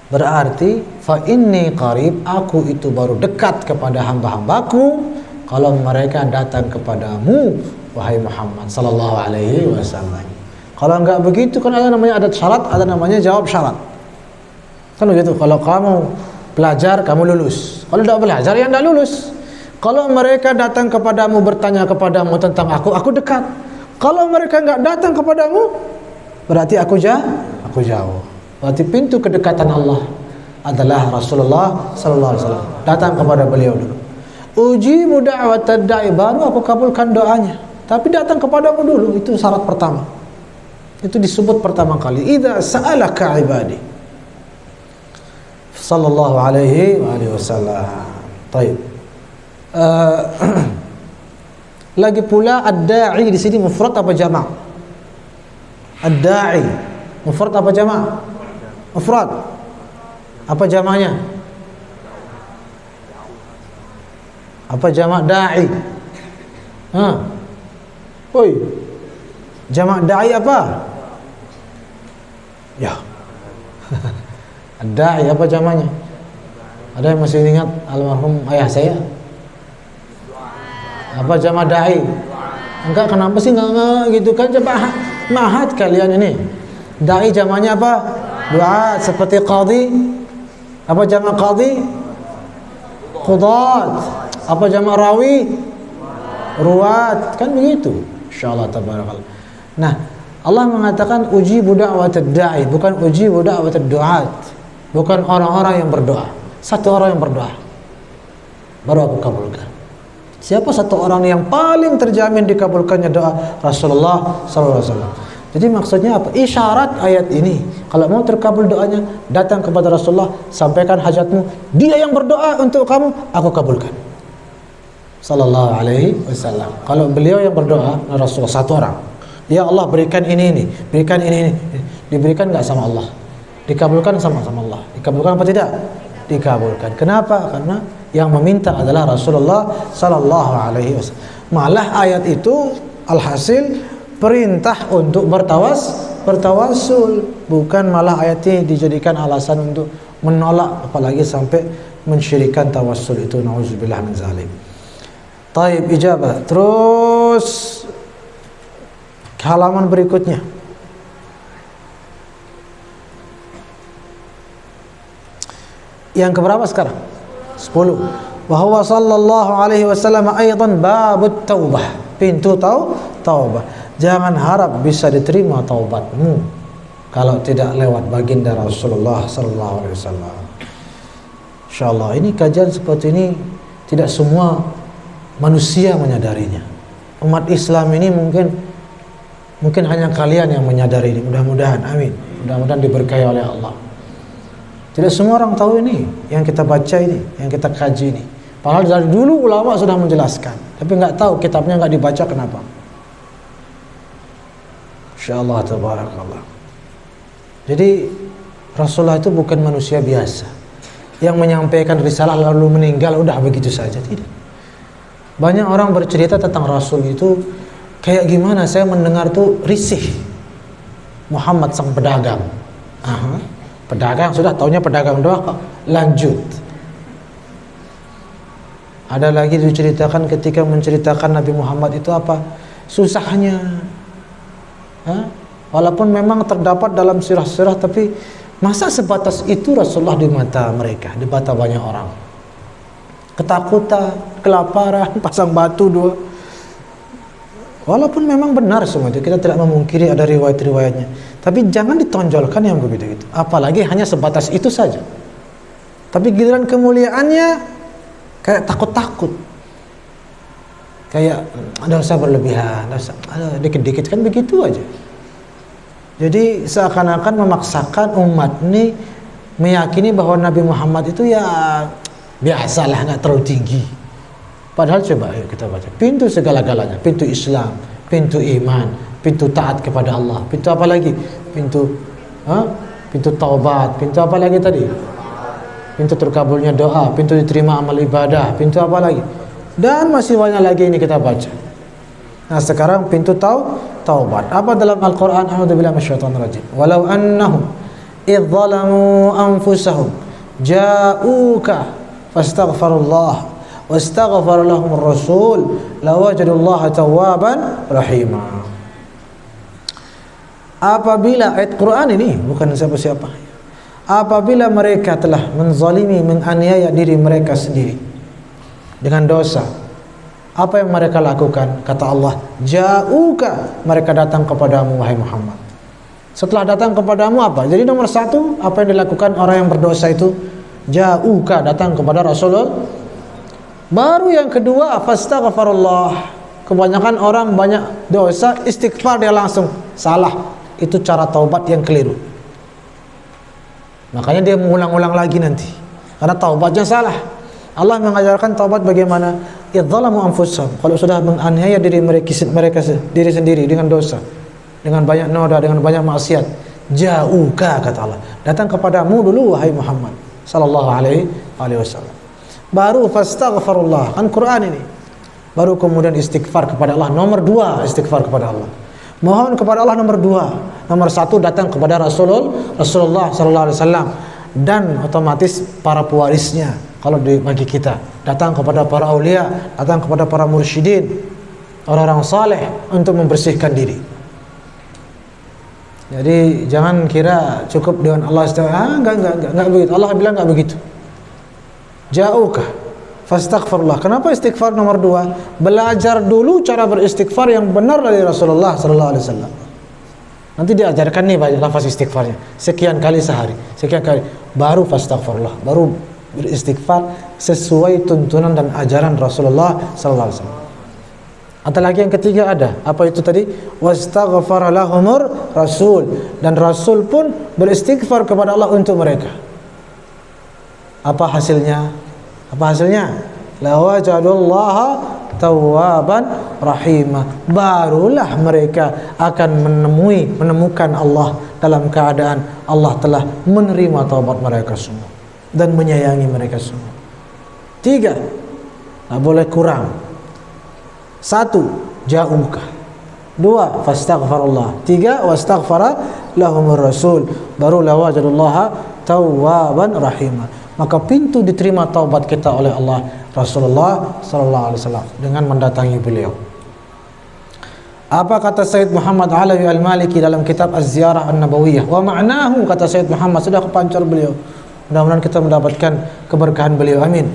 Berarti fa inni qarib, aku itu baru dekat kepada hamba-hambaku kalau mereka datang kepadamu wahai Muhammad sallallahu alaihi wasallam. Kalau enggak begitu kan ada namanya adat syarat, ada namanya jawab syarat. Kan begitu. Kalau kamu belajar kamu lulus. Kalau tidak belajar ya tidak lulus. Kalau mereka datang kepadamu bertanya kepadamu tentang aku dekat. Kalau mereka enggak datang kepadamu, berarti aku jauh. Berarti pintu kedekatan Allah adalah Rasulullah sallallahu alaihi wasallam. Datang kepada beliau dulu. Ujibu da'watad da'i, baru aku kabulkan doanya. Tapi datang kepadamu dulu, itu syarat pertama. Itu disebut pertama kali. Idza sa'alaka ibadi. Sallallahu alaihi wasallam. Baik. Lagi pula ad-da'i di sini mufrad apa jama'? Ad-da'i mufrad apa jama'? Mufrad. Apa jamanya? Apa jama' da'i? Oi. Jama' da'i apa? Ya. Da'i apa jamanya? Ada yang masih ingat almarhum ayah saya? Apa jama' da'i? Enggak, kenapa sih enggak gitu kan? Coba mahat kalian ini. Da'i jamanya apa? Doa. Seperti qadhi. Apa jama' qadhi? Qudat. Apa jama' rawi? Ruwat. Kan begitu. Insyaallah tabarakallah. Nah, Allah mengatakan ujibu da'watad da'i, bukan ujibu da'watad du'at. Bukan orang-orang yang berdoa. Satu orang yang berdoa baru aku kabulkan. Siapa satu orang yang paling terjamin dikabulkannya doa? Rasulullah sallallahu alaihi wasallam. Jadi maksudnya apa? Isyarat ayat ini, kalau mau terkabul doanya, datang kepada Rasulullah, sampaikan hajatmu, dia yang berdoa untuk kamu, aku kabulkan. Sallallahu alaihi wasallam. Kalau beliau yang berdoa, Rasulullah satu orang, ya Allah berikan ini, berikan ini. Diberikan enggak sama Allah? Dikabulkan sama Allah. Dikabulkan apa tidak? Dikabulkan. Kenapa? Karena yang meminta adalah Rasulullah sallallahu alaihi wasallam. Malah ayat itu alhasil perintah untuk bertawasul, bukan malah ayat ini dijadikan alasan untuk menolak, apalagi sampai mensyirikan tawassul itu. Nauzubillah min zalim. Taib, ijabah. Terus halaman berikutnya. Yang keberapa sekarang? 10. Bahwa sallallahu alaihi wasallam aidan babut taubah, pintu taubah. Jangan harap bisa diterima taubatmu kalau tidak lewat baginda Rasulullah sallallahu alaihi wasallam. Insyaallah ini kajian seperti ini tidak semua manusia menyadarinya. Umat Islam ini mungkin hanya kalian yang menyadari ini. Mudah-mudahan, amin. Mudah-mudahan diberkahi oleh Allah. Tidak semua orang tahu ini, yang kita baca ini, yang kita kaji ini. Padahal dari dulu ulama sudah menjelaskan, tapi nggak tahu kitabnya nggak dibaca, kenapa? Insyaallah tabarakallah. Jadi Rasulullah itu bukan manusia biasa yang menyampaikan risalah lalu meninggal udah begitu saja, tidak. Banyak orang bercerita tentang Rasul itu kayak gimana, saya mendengar tuh risih. Muhammad sang pedagang. Pedagang, sudah taunya pedagang doang, lanjut. Ada lagi diceritakan ketika menceritakan Nabi Muhammad itu apa? Susahnya. Walaupun memang terdapat dalam sirah-sirah, tapi masa sebatas itu Rasulullah di mata mereka, di mata banyak orang. Ketakutan, kelaparan, pasang batu dua. Walaupun memang benar semua itu, kita tidak memungkiri ada riwayat-riwayatnya, tapi jangan ditonjolkan yang begitu-gitu. Apalagi hanya sebatas itu saja. Tapi giliran kemuliaannya kayak takut-takut, kayak ada usah berlebihan, ada dikit-dikit, kan begitu aja. Jadi seakan-akan memaksakan umat ini meyakini bahwa Nabi Muhammad itu ya biasalah, nggak terlalu tinggi. Padahal coba ayo kita baca pintu segala-galanya, pintu Islam, pintu iman, pintu taat kepada Allah. Pintu apa lagi? Pintu pintu taubat. Pintu apa lagi tadi? Pintu terkabulnya doa, pintu diterima amal ibadah, pintu apa lagi? Dan masih banyak lagi ini kita baca. Nah, sekarang pintu taubat. Apa dalam Al-Qur'an? A'udzubillahi minasyaitonir rajim. Walau annahum idz zalamu anfusahum ja'uka fastaghfirullah wastaghfar lahumur rasul lawajadullaha tawwaban rahima. Apabila ayat Quran ini bukan siapa-siapa. Apabila mereka telah menzalimi, menganiaya diri mereka sendiri dengan dosa, apa yang mereka lakukan? Kata Allah, ja'uka, mereka datang kepadamu wahai Muhammad. Setelah datang kepadamu apa? Jadi nomor satu, apa yang dilakukan orang yang berdosa itu? Ja'uka, datang kepada Rasulullah. Baru yang kedua, fastaghfirullah. Kebanyakan orang banyak dosa, istighfar dia langsung. Salah. Itu cara taubat yang keliru. Makanya dia mengulang-ulang lagi nanti. Karena taubatnya salah. Allah mengajarkan taubat bagaimana? Idzalamu anfusahum. Kalau sudah menganiaya diri mereka diri sendiri dengan dosa, dengan banyak noda, dengan banyak maksiat, ja'uka, kata Allah, datang kepadamu dulu wahai Muhammad sallallahu alaihi wasallam. Baru fastaghfirullah, kan Quran ini. Baru kemudian istighfar kepada Allah. Nomor dua, istighfar kepada Allah. Mohon kepada Allah nomor dua. Nomor satu, datang kepada Rasulullah sallallahu alaihi wasallam dan otomatis para pewarisnya. Kalau bagi kita, datang kepada para aulia, datang kepada para mursyidin, orang-orang saleh untuk membersihkan diri. Jadi jangan kira cukup dengan Allah enggak begitu. Allah bilang enggak begitu. Ja'uka fastaghfirullah. Kenapa istighfar nomor dua? Belajar dulu cara beristighfar yang benar dari Rasulullah sallallahu alaihi wasallam. Nanti diajarkan nih banyak lafaz istighfarnya. Sekian kali sehari, sekian kali. Baru fastaghfirullah, baru beristighfar sesuai tuntunan dan ajaran Rasulullah sallallahu alaihi wasallam. Atau lagi yang ketiga ada, apa itu tadi? Wastaghfara lahumur rasul, dan Rasul pun beristighfar kepada Allah untuk mereka. Apa hasilnya? Apa hasilnya? Lawajadullaha tawwaban rahimah. Barulah mereka akan menemukan Allah dalam keadaan Allah telah menerima taubat mereka semua dan menyayangi mereka semua. Tiga, tak boleh kurang. Satu, ja'uka. Dua, fastaghfirullah. Tiga, wastaghfara lahumur rasul. Baru lawajadullaha tawwaban rahimah. Maka pintu diterima taubat kita oleh Allah Rasulullah sallallahu alaihi wasallam dengan mendatangi beliau. Apa kata Sayyid Muhammad Alawi Al-Maliki dalam kitab Az-Ziyarah An-Nabawiyah? Wa ma'nahu, kata Sayyid Muhammad, sudah kepancar beliau. Mudah-mudahan kita mendapatkan keberkahan beliau. Amin.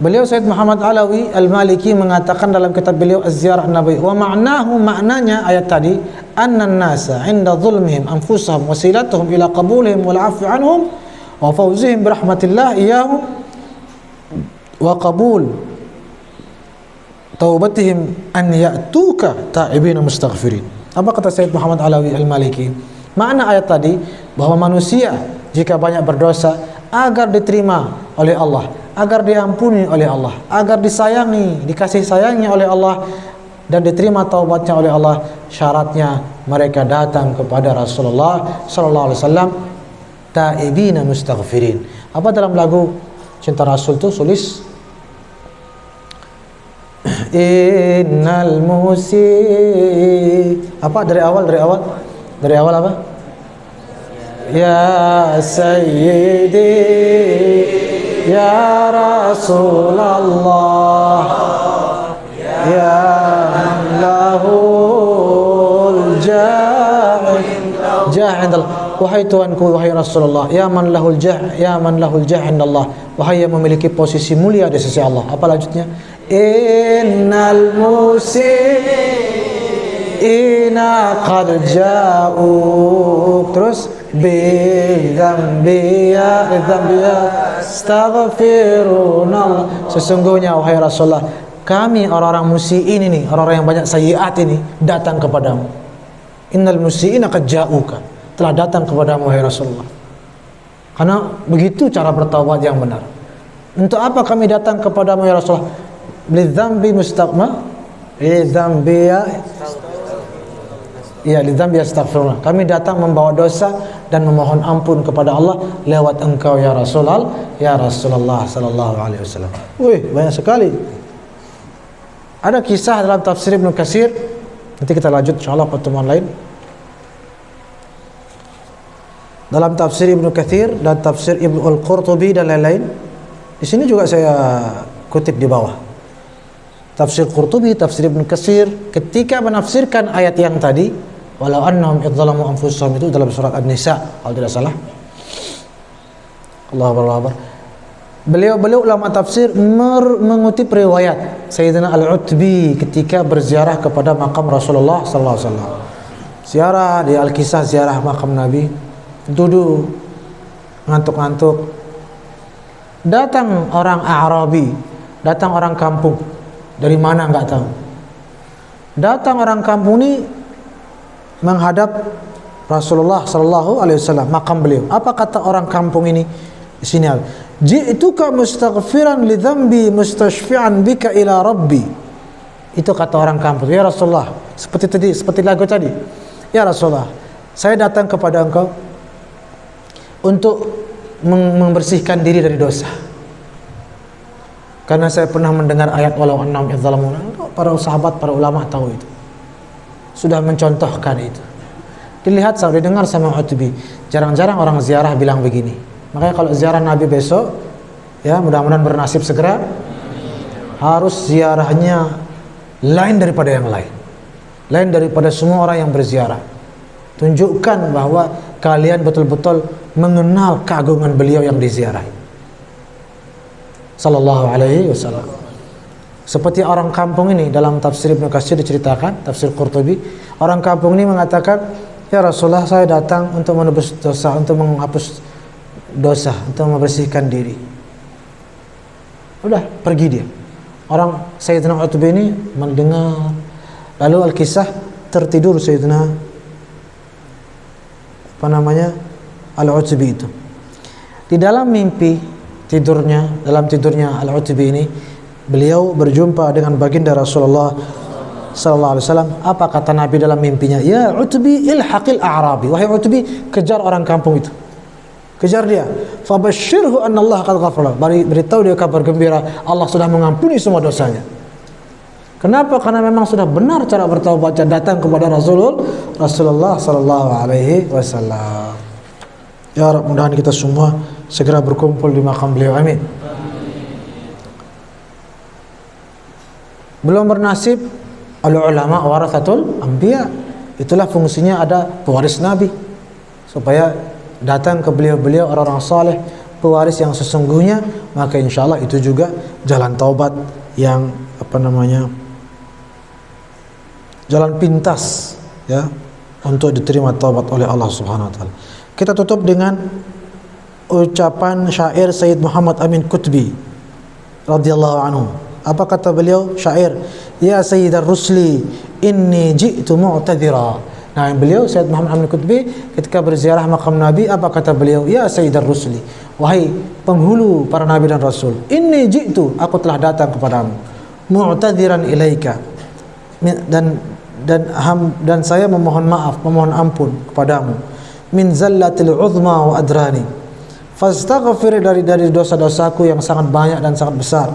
Beliau Sayyid Muhammad Alawi Al-Maliki mengatakan dalam kitab beliau Az-Ziyarah An-Nabawiyah, wa ma'nahu, maknanya ayat tadi, anna an-nasa 'inda dhulmihim anfusahum wasilatuhum ila qabulihim wal 'afwi 'anhum wa fawzihim birahmatillah iyahum wa qabul taubatihim an ya'tuka ta'ibina mustaghfirin. Apa kata Sayyid Muhammad Alawi Al-Maliki? Makna ayat tadi bahwa manusia jika banyak berdosa agar diterima oleh Allah, agar diampuni oleh Allah, agar disayangi, dikasih sayangnya oleh Allah dan diterima taubatnya oleh Allah, syaratnya mereka datang kepada Rasulullah sallallahu alaihi wasallam ta'ibina mustaghfirin. Apa dalam lagu Cinta Rasul itu tulis innal musi, apa dari awal apa? Ya Sayyidi ya Rasulullah ya man lahul jah indallah. Wahai Tuanku, wahai Rasulullah, ya man lahul jah indallah, wahai yang memiliki posisi mulia di sisi Allah. Apa lanjutnya? Innal musiina qad ja'u, terus bidzambiya astaghfiruna. Sesungguhnya wahai Rasulullah, kami orang-orang musiin ini, orang-orang yang banyak sayyiat ini datang kepadamu. Innal musiina qad ja'uka, telah datang kepadamu wahai Rasulullah. Karena begitu cara bertaubat yang benar. Untuk apa kami datang kepadamu ya Rasulullah? Lidzambi mustaqma, lidzambiya Ya, lidzambi astaghfirullah. Kami datang membawa dosa dan memohon ampun kepada Allah lewat engkau ya Rasulullah, ya Rasulullah sallallahu alaihi wasallam. Wih, banyak sekali. Ada kisah dalam tafsir Ibnu Katsir. Nanti kita lanjut insyaallah pertemuan lain. Dalam tafsir Ibnu Katsir dan tafsir Ibnu Al-Qurtubi dan lain-lain. Di sini juga saya kutip di bawah. Tafsir Qurtubi, tafsir Ibnu Katsir ketika menafsirkan ayat yang tadi, walau annahum idzalamu anfusahum, itu dalam surat An-Nisa kalau tidak salah. Allahu Akbar. Beliau ulama tafsir mengutip riwayat Sayyidina Al-Utbi ketika berziarah kepada makam Rasulullah sallallahu alaihi wasallam. Ziarah di Al-Kisah, ziarah makam Nabi, duduk ngantuk-ngantuk. Datang orang Arabi, datang orang kampung. Dari mana enggak tahu. Datang orang kampung ini menghadap Rasulullah sallallahu alaihi wasallam, makam beliau. Apa kata orang kampung ini? Di sini, ji'tuka mustaghfiran li dzambi mustashfi'an bika ila rabbi. Itu kata orang kampung. Ya Rasulullah, seperti lagu tadi. Ya Rasulullah, saya datang kepada engkau untuk membersihkan diri dari dosa. Karena saya pernah mendengar ayat walau annahum idzalamu. Para sahabat, para ulama tahu itu. Sudah mencontohkan itu. Dilihat, didengar sama Utbi. Jarang-jarang orang ziarah bilang begini. Makanya kalau ziarah Nabi besok, ya mudah-mudahan bernasib segera, harus ziarahnya lain daripada yang lain. Lain daripada semua orang yang berziarah. Tunjukkan bahwa kalian betul-betul mengenal keagungan beliau yang diziarahi. Sallallahu alaihi wasallam. Seperti orang kampung ini dalam tafsir Ibnu Katsir diceritakan, tafsir Qurtubi, orang kampung ini mengatakan, ya Rasulullah, saya datang untuk menebus dosa, untuk menghapus dosa, untuk membersihkan diri. Udah, pergi dia. Orang Sayyidina Utbi ini mendengar. Lalu Al-Kisah, tertidur Sayyidina Al-Utbi itu. Di dalam mimpi dalam tidurnya Al-Utbi ini, beliau berjumpa dengan baginda Rasulullah sallallahu alaihi wasallam. Apa kata Nabi dalam mimpinya? Ya Utbi ilhaqil a'rabi. Wahai Utbi, kejar orang kampung itu. Kejar dia. Fabashshirhu anna Allah qad ghafara. Beritahu dia kabar gembira, Allah sudah mengampuni semua dosanya. Kenapa? Karena memang sudah benar cara bertaubat, datang kepada Rasulullah sallallahu alaihi wasallam. Ya Rabb, mudah-mudahan kita semua segera berkumpul di makam beliau. Amin. Belum bernasib, al-ulama warathatul anbiya. Itulah fungsinya ada pewaris Nabi, supaya datang ke beliau-beliau orang-orang saleh, pewaris yang sesungguhnya. Maka insyaallah itu juga jalan taubat yang jalan pintas, ya, untuk diterima taubat oleh Allah Subhanahu wa taala. Kita tutup dengan ucapan syair Sayyid Muhammad Amin Qutbi radhiyallahu anhu. Apa kata beliau? Syair, ya Sayyidar Rusli inni ji'tu mu'tadhira. Nah, beliau Sayyid Muhammad Amin Qutbi ketika berziarah makam Nabi, apa kata beliau? Ya Sayyidar Rusli, wahai penghulu para nabi dan rasul, inni ji'tu, aku telah datang kepadamu, mu'tadhiran ilaika, dan saya memohon maaf, memohon ampun kepadamu, min zallatil uzma wa adrani, fastaghfir, dari dosa-dosaku yang sangat banyak dan sangat besar.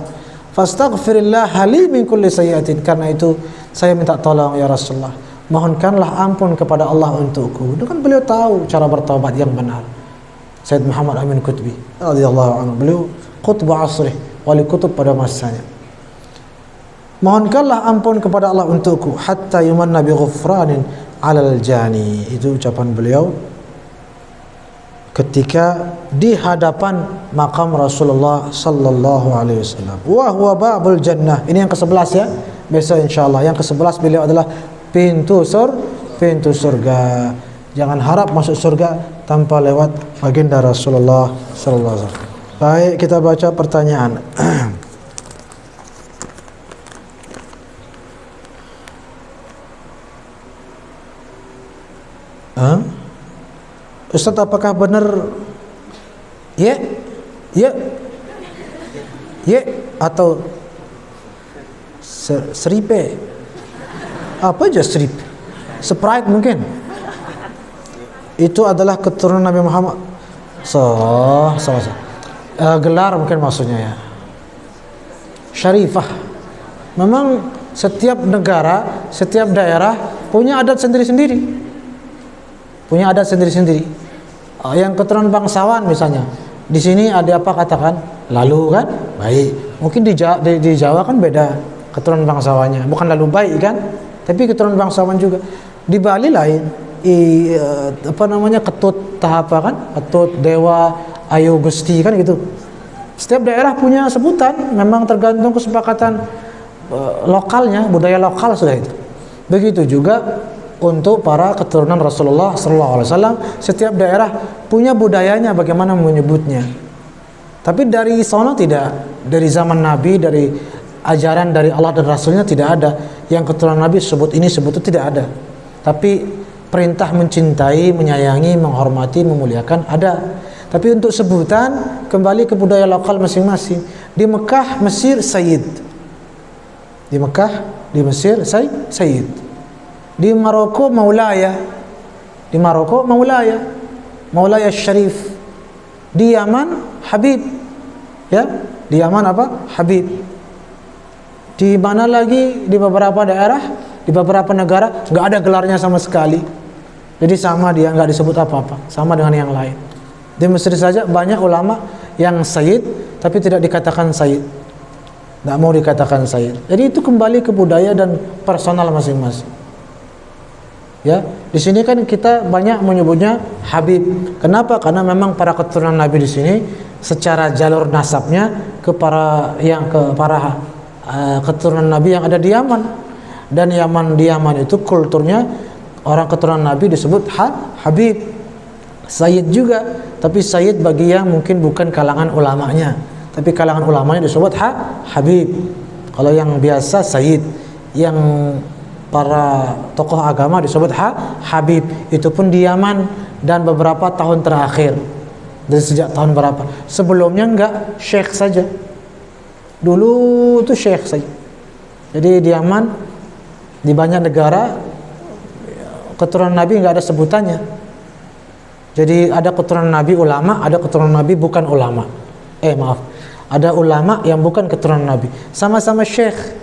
Fastaghfirillah li min kulli sayyi'atin, karena itu saya minta tolong ya Rasulullah, mohonkanlah ampun kepada Allah untukku. Itu kan beliau tahu cara bertaubat yang benar. Sayyid Muhammad Amin Qutbi radhiyallahu anhu, beliau qutbu asrih, wali kutub pada masanya. Mohonkanlah ampun kepada Allah untukku, hatta yumanna bi ghufranin 'alal jani. Itu ucapan beliau ketika di hadapan makam Rasulullah sallallahu alaihi wasallam. Wa huwa babul jannah. Ini yang ke-11 ya. Besok insyaallah yang ke-11 beliau adalah pintu surga. Jangan harap masuk surga tanpa lewat baginda Rasulullah sallallahu alaihi wasallam. Baik, kita baca pertanyaan. Ustaz, apakah benar ya atau seripe? Apa aja seripe? Sprite mungkin. Itu adalah keturunan Nabi Muhammad. Gelar mungkin maksudnya ya. Syarifah. Memang setiap negara, setiap daerah punya adat sendiri-sendiri. Punya adat sendiri-sendiri. Yang keturunan bangsawan misalnya, di sini ada apa katakan? Lalu kan? Baik. Mungkin di Jawa kan beda keturunan bangsawannya. Bukan lalu baik kan? Tapi keturunan bangsawan juga. Di Bali lain. Ketut tahapa kan? Ketut, Dewa, Ayu Gusti kan gitu. Setiap daerah punya sebutan, memang tergantung kesepakatan lokalnya, budaya lokal sudah itu. Begitu juga untuk para keturunan Rasulullah SAW, setiap daerah punya budayanya bagaimana menyebutnya. Tapi dari sono tidak, dari zaman Nabi, dari ajaran dari Allah dan Rasulnya tidak ada yang keturunan Nabi sebut ini sebut itu, tidak ada. Tapi perintah mencintai, menyayangi, menghormati, memuliakan ada. Tapi untuk sebutan kembali ke budaya lokal masing-masing. Di Mekah, Mesir, Sayyid. Di Mekah, di Mesir, Sayyid. Di Maroko, Maulaya. Di Maroko, Maulaya. Maulaya Syarif. Di Yaman, Habib. Ya, di Yaman apa? Habib. Di mana lagi? Di beberapa daerah, di beberapa negara nggak ada gelarnya sama sekali. Jadi sama dia, nggak disebut apa-apa, sama dengan yang lain. Di Mesir saja banyak ulama yang Sayyid tapi tidak dikatakan Sayyid, nggak mau dikatakan Sayyid. Jadi itu kembali ke budaya dan personal masing-masing. Ya, di sini kan kita banyak menyebutnya Habib. Kenapa? Karena memang para keturunan Nabi di sini secara jalur nasabnya ke para keturunan Nabi yang ada di Yaman. Dan di Yaman itu kulturnya orang keturunan Nabi disebut Habib. Sayyid juga, tapi Sayyid bagi yang mungkin bukan kalangan ulamanya, tapi kalangan ulamanya disebut Habib. Kalau yang biasa Sayyid, yang para tokoh agama disebut Habib. Itu pun di Yaman dan beberapa tahun terakhir. Dari sejak tahun berapa? Sebelumnya enggak, Syekh saja. Dulu itu Syekh saja. Jadi di Yaman, di banyak negara keturunan Nabi enggak ada sebutannya. Jadi ada keturunan Nabi ulama, ada keturunan Nabi bukan ulama. Ada ulama yang bukan keturunan Nabi. Sama-sama Syekh.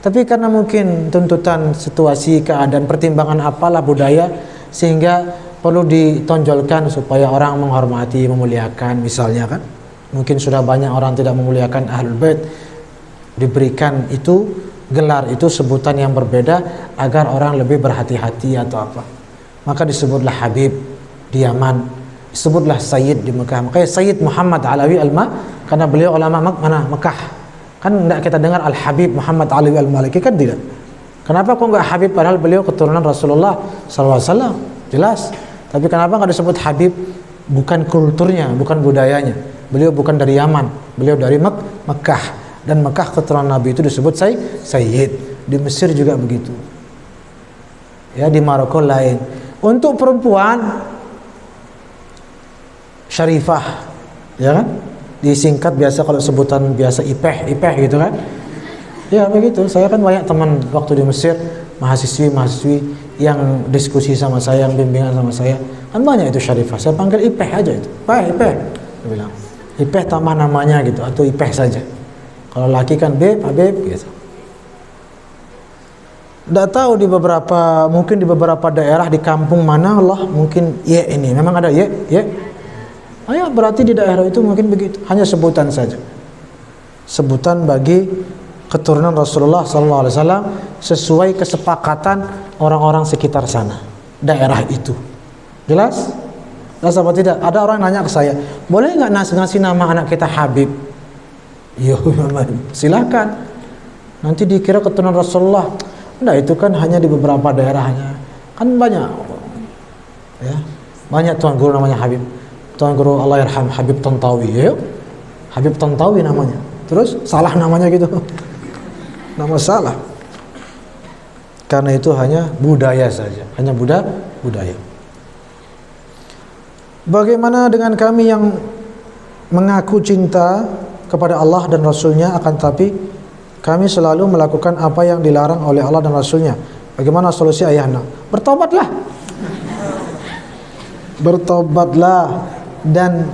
Tapi karena mungkin tuntutan situasi, keadaan, pertimbangan apalah budaya, sehingga perlu ditonjolkan supaya orang menghormati, memuliakan misalnya kan. Mungkin sudah banyak orang tidak memuliakan Ahlul Bait, diberikan itu gelar itu sebutan yang berbeda agar orang lebih berhati-hati atau apa. Maka disebutlah Habib di Yaman, disebutlah Sayyid di Mekah. Makanya Sayyid Muhammad Alawi karena beliau ulama Mekah. Kan tidak kita dengar Al-Habib Muhammad Alawi Al-Maliki kan tidak. Kenapa kok enggak Habib padahal beliau keturunan Rasulullah SAW? Jelas. Tapi kenapa enggak disebut Habib? Bukan kulturnya, bukan budayanya. Beliau bukan dari Yaman, beliau dari Mekah. Dan Mekah keturunan Nabi itu disebut Sayyid. Di Mesir juga begitu. Ya, di Maroko lain. Untuk perempuan Syarifah, ya kan? Disingkat biasa kalau sebutan biasa Ipeh gitu kan? Ya begitu. Saya kan banyak teman waktu di Mesir, mahasiswi yang diskusi sama saya, yang bimbingan sama saya, kan banyak itu Syarifah. Saya panggil Ipeh aja itu. Ipeh. Dia bilang, Ipeh tambah namanya gitu atau Ipeh saja. Kalau laki kan Habib gitu. Tidak tahu mungkin di beberapa daerah di kampung mana Allah mungkin ini memang ada ya. Berarti di daerah itu mungkin begitu. Hanya sebutan saja. Sebutan bagi keturunan Rasulullah SAW sesuai kesepakatan orang-orang sekitar sana, daerah itu. Jelas? Jelas apa tidak? Ada orang nanya ke saya, boleh nggak ngasih nama anak kita Habib? Silakan. Nanti dikira keturunan Rasulullah. Nah, itu kan hanya di beberapa daerahnya. Kan banyak. Ya. Banyak tuan guru namanya Habib. Tuan guru Allah yarham Habib Tantawi. Ya. Habib Tantawi namanya. Terus salah namanya gitu. Nama salah. Karena itu hanya budaya saja. Hanya budaya. Bagaimana dengan kami yang mengaku cinta kepada Allah dan Rasulnya, akan tapi kami selalu melakukan apa yang dilarang oleh Allah dan Rasulnya, Bagaimana solusi ayahanda? Bertobatlah. Bertobatlah dan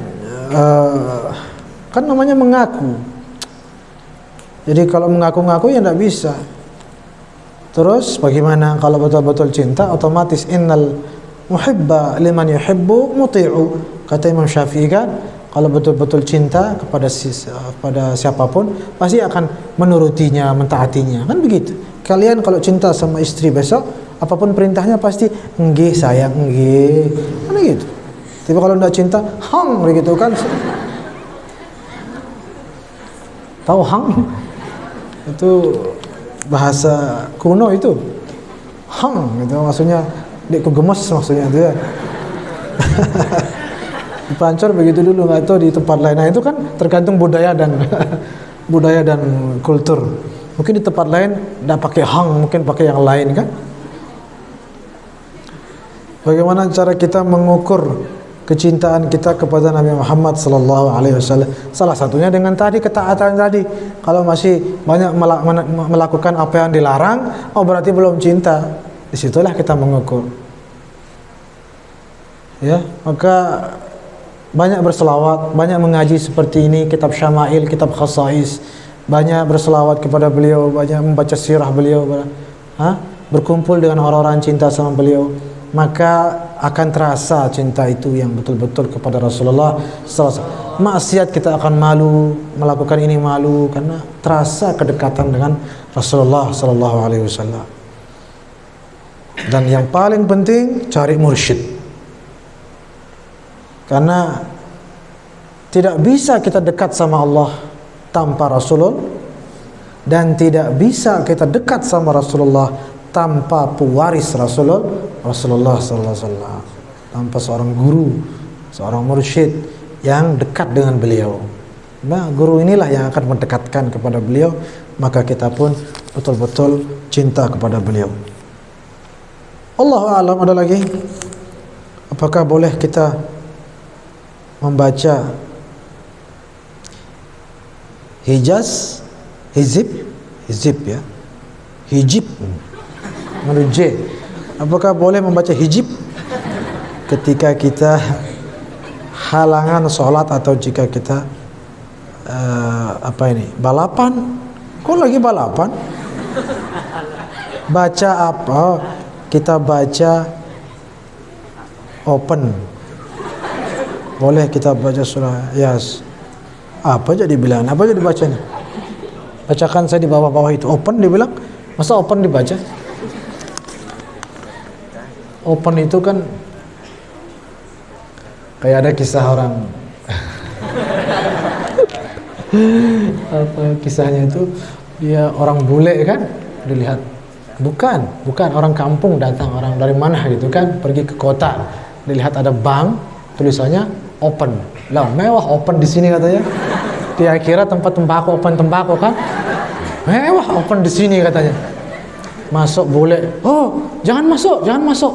kan namanya mengaku. Jadi kalau mengaku-ngaku ya tidak bisa. Terus bagaimana kalau betul-betul cinta? Otomatis innal muhibba liman yuhibbu muti'u. Kata Imam Syafi'i kan, kalau betul-betul cinta kepada siapapun pasti akan menurutinya, mentaatinya. Kan begitu. Kalian kalau cinta sama istri besok, apapun perintahnya pasti nggih sayang, nggih. Kan gitu. Tapi kalau tidak cinta, hang begitu kan. Tahu hang? Itu bahasa kuno itu. Hang gitu maksudnya dekku gemes maksudnya itu ya. Di Pancor begitu dulu, nggak tahu di tempat lain. Nah itu kan tergantung budaya dan budaya dan kultur. Mungkin di tempat lain tidak pakai hang, mungkin pakai yang lain kan. Bagaimana cara kita mengukur kecintaan kita kepada Nabi Muhammad sallallahu alaihi wasallam? Salah satunya dengan tadi ketaatan tadi. Kalau masih banyak melakukan apa yang dilarang, oh berarti belum cinta. Disitulah kita mengukur. Ya, maka banyak berselawat, banyak mengaji seperti ini, kitab Syama'il, kitab Khasais, banyak berselawat kepada beliau, banyak membaca sirah beliau, berkumpul dengan orang-orang cinta sama beliau, maka akan terasa cinta itu yang betul-betul kepada Rasulullah SAW. Maksiat kita akan malu, melakukan ini malu, karena terasa kedekatan dengan Rasulullah SAW. Dan yang paling penting, cari mursyid. Karena tidak bisa kita dekat sama Allah tanpa Rasulullah, dan tidak bisa kita dekat sama Rasulullah tanpa pewaris Rasulullah sallallahu alaihi wasallam, tanpa seorang guru, seorang mursyid yang dekat dengan beliau. Nah, guru inilah yang akan mendekatkan kepada beliau, maka kita pun betul-betul cinta kepada beliau. Allahu a'lam. Ada lagi? Apakah boleh kita membaca hizib ya, hijib menurut J, apakah boleh membaca hijib ketika kita halangan sholat, atau jika kita balapan? Kok lagi balapan? Baca apa? Kita baca open. Boleh kita baca surah Yas. Apa jadi bilang? Apa jadi bacanya? Bacakan saya di bawah-bawah itu. Open dibilang. Masa open dibaca? Open itu kan kayak ada kisah orang apa kisahnya itu, dia orang bule kan, dilihat bukan orang kampung datang, orang dari mana gitu kan, pergi ke kota, dilihat ada bank tulisannya open. Lah mewah open di sini katanya. Dia kira tempat tembakau, open tembakau kan. Mewah open di sini katanya. Masuk bule, oh jangan masuk,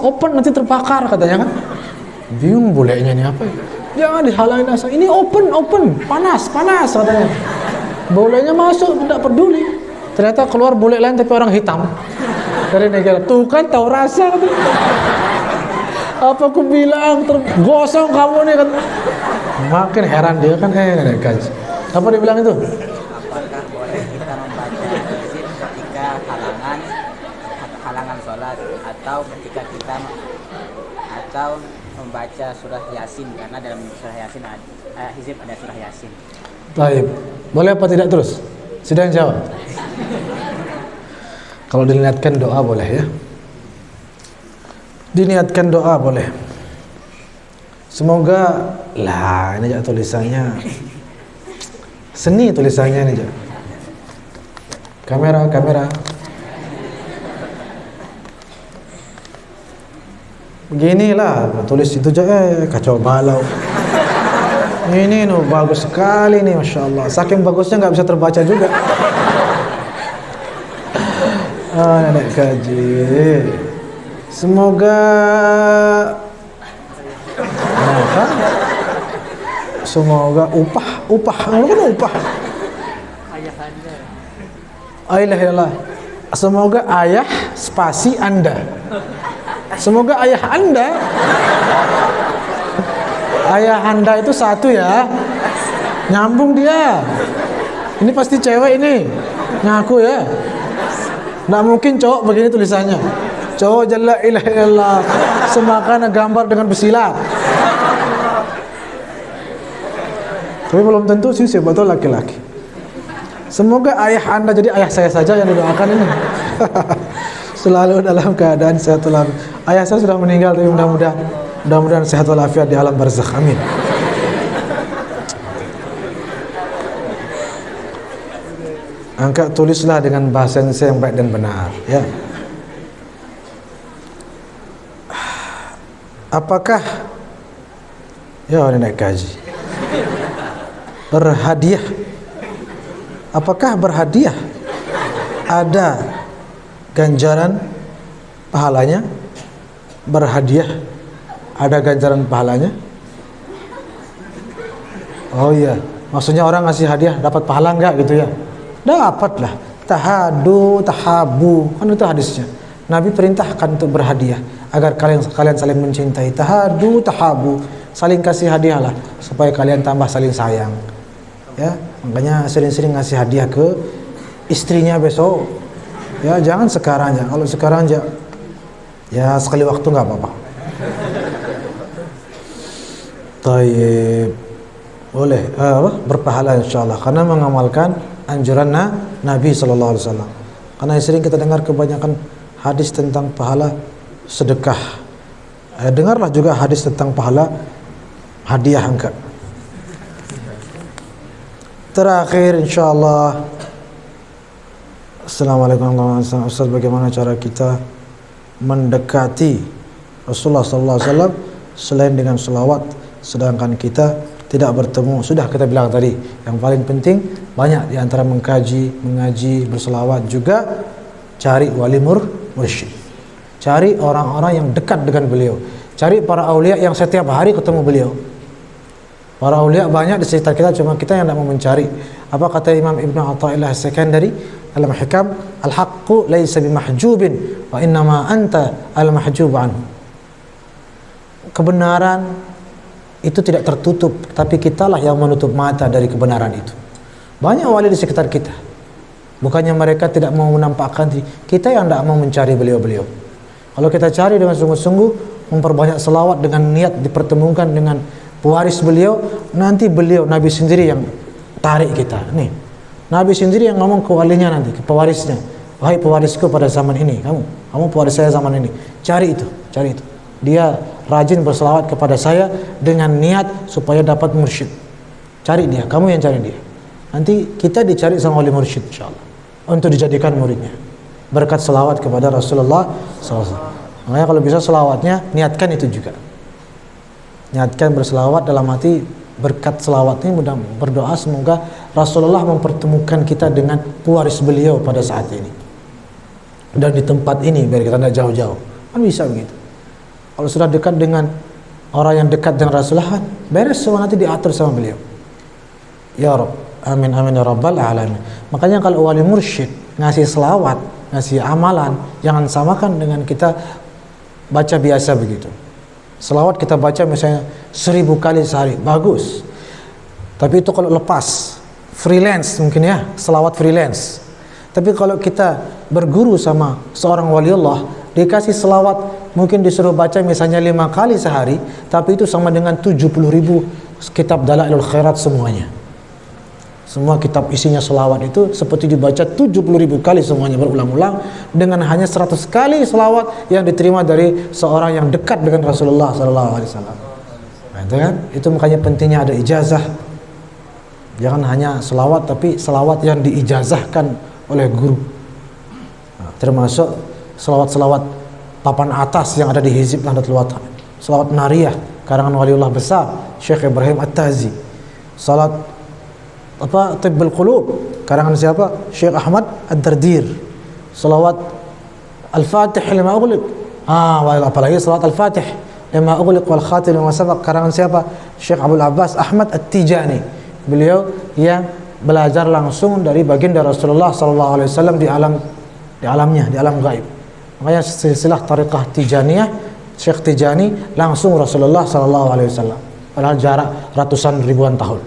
open nanti terbakar katanya kan. Bingung bulenya ini apa ya? Jangan dihalangin asal, ini open, panas katanya. Bulenya masuk, tidak peduli. Ternyata keluar bule lain tapi orang hitam dari negara. Tuh kan tahu rasa katanya. Apa aku bilang, tergosong kamu nih kan. Makin heran dia kan, kaji. Apa dia bilang itu? Apakah boleh kita membaca hizib ketika halangan sholat, atau ketika kita membaca surah Yasin, karena dalam surah Yasin hizib ada surah Yasin. Baik, boleh apa tidak terus? Sudah jawab. Kalau diniatkan doa boleh ya. Diniatkan doa boleh. Semoga lah ini aja tulisannya. Seni tulisannya ini aja. Kamera. Beginilah tulis itu aja, kacau balau. Ini bagus sekali nih, masya Allah. Saking bagusnya nggak bisa terbaca juga. Nenek kaji. Semoga upah. Semoga ayah spasi Anda. Semoga ayah Anda itu satu ya. Nyambung dia. Ini pasti cewek ini. Ngaku ya. Nggak mungkin cowok begini tulisannya. Cowok jalla ilaha illallah semakan gambar dengan bersilat. Tapi belum tentu sih betul laki-laki. Semoga ayah Anda jadi ayah saya saja yang didoakan ini. Selalu dalam keadaan sehat walafiat. Ayah saya sudah meninggal, tapi mudah-mudahan sehat walafiat di alam barzakh. Amin. Angkat tulislah dengan bahasa Indonesia yang baik dan benar, ya. Apakah ya ini naik gaji? Berhadiah. Apakah berhadiah ada ganjaran pahalanya? Berhadiah ada ganjaran pahalanya? Oh iya, maksudnya orang ngasih hadiah dapat pahala enggak gitu ya? Dapatlah. Tahadu, tahabu, kan itu hadisnya. Nabi perintahkan untuk berhadiah agar kalian saling mencintai. Tahadu, tahabu, saling kasih hadiahlah supaya kalian tambah saling sayang. Ya, makanya sering-sering ngasih hadiah ke istrinya besok. Ya, jangan sekarang aja. Kalau sekarang aja, ya sekali waktu nggak apa-apa. Taib, boleh berpahala insyaallah karena mengamalkan anjuran Nabi sallallahu alaihi wasallam. Karena sering kita dengar kebanyakan hadis tentang pahala sedekah. Dengarlah juga hadis tentang pahala hadiah angkat. Terakhir insyaallah. Assalamualaikum warahmatullahi wabarakatuh. Ustaz, bagaimana cara kita mendekati Rasulullah sallallahu alaihi wasallam selain dengan selawat, sedangkan kita tidak bertemu? Sudah kita bilang tadi, yang paling penting banyak di antara mengaji, berselawat, juga cari wali mursyid. Cari orang-orang yang dekat dengan beliau. Cari para aulia yang setiap hari ketemu beliau. Para aulia banyak di sekitar kita, cuma kita yang tidak mau mencari. Apa kata Imam Ibnu Athaillah As-Sakandari dalam Hikam, al-haqqu laysa bimahjubin wa innama anta al-mahjub anhu. Kebenaran itu tidak tertutup, tapi kitalah yang menutup mata dari kebenaran itu. Banyak wali di sekitar kita, bukannya mereka tidak mau menampakkan diri, kita yang tidak mau mencari beliau-beliau. Kalau kita cari dengan sungguh-sungguh, memperbanyak selawat dengan niat dipertemukan dengan pewaris beliau, nanti beliau, Nabi sendiri yang tarik kita. Nih, Nabi sendiri yang ngomong ke walinya nanti, ke pewarisnya, wahai pewarisku pada zaman ini, kamu pewaris saya zaman ini, cari itu. Dia rajin berselawat kepada saya dengan niat supaya dapat mursyid. Cari dia, kamu yang cari dia. Nanti kita dicari sama wali mursyid insyaallah untuk dijadikan muridnya. Berkat selawat kepada Rasulullah SAW. Makanya kalau bisa selawatnya niatkan itu juga. Niatkan berselawat dalam hati, berkat selawat ini mudah berdoa semoga Rasulullah mempertemukan kita dengan pewaris beliau pada saat ini dan di tempat ini biar kita tidak jauh-jauh. Kan bisa begitu. Kalau sudah dekat dengan orang yang dekat dengan Rasulullah, beres semua, nanti diatur sama beliau. Ya Rabb, amin amin ya rabbal alamin. Makanya kalau wali mursyid ngasih selawat, ngasih amalan, jangan samakan dengan kita baca biasa begitu. Selawat kita baca misalnya 1000 kali sehari, bagus. Tapi itu kalau lepas, freelance mungkin ya, selawat freelance. Tapi kalau kita berguru sama seorang waliullah, dikasih selawat, mungkin disuruh baca misalnya 5 kali sehari, tapi itu sama dengan 70.000 kitab Dalailul Khairat semuanya. Semua kitab isinya selawat itu seperti dibaca 70.000 kali semuanya berulang-ulang dengan hanya 100 kali selawat yang diterima dari seorang yang dekat dengan Rasulullah SAW. Nah, itu kan, itu makanya pentingnya ada ijazah. Jangan hanya selawat, tapi selawat yang diijazahkan oleh guru. Nah, termasuk selawat-selawat papan atas yang ada di Hizib Nahdlatul Wathon. Selawat Nariyah karangan waliullah besar Syekh Ibrahim At-Tazi. Salat Tibbul Qulub karangan siapa? Syekh Ahmad Ad-Dardir. Selawat Al-Fatih lima ughliq. Apalagi selawat Al-Fatih lima ughliq wal khatim lima sabaq karangan siapa? Syekh Abdul Abbas Ahmad At-Tijani. Beliau yang belajar langsung dari baginda Rasulullah sallallahu alaihi wasallam di alamnya, di alam gaib. Makanya silsilah tariqah Tijaniyah, Syekh Tijani langsung Rasulullah sallallahu alaihi wasallam. Padahal jarak ratusan ribuan tahun.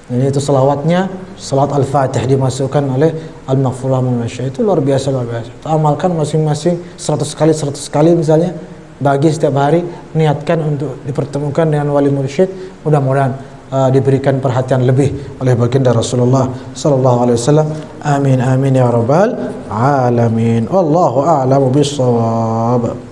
Jadi itu selawatnya, selawat Al-Fatih dimasukkan oleh Al-Maghfurlah Munasyah. Itu luar biasa, luar biasa. Amalkan masing-masing 100 kali misalnya, bagi setiap hari, niatkan untuk dipertemukan dengan wali mursyid. Mudah-mudahan diberikan perhatian lebih oleh baginda Rasulullah sallallahu alaihi wasallam. Amin amin ya rabbal alamin. Wallahu a'lamu bis-shawab.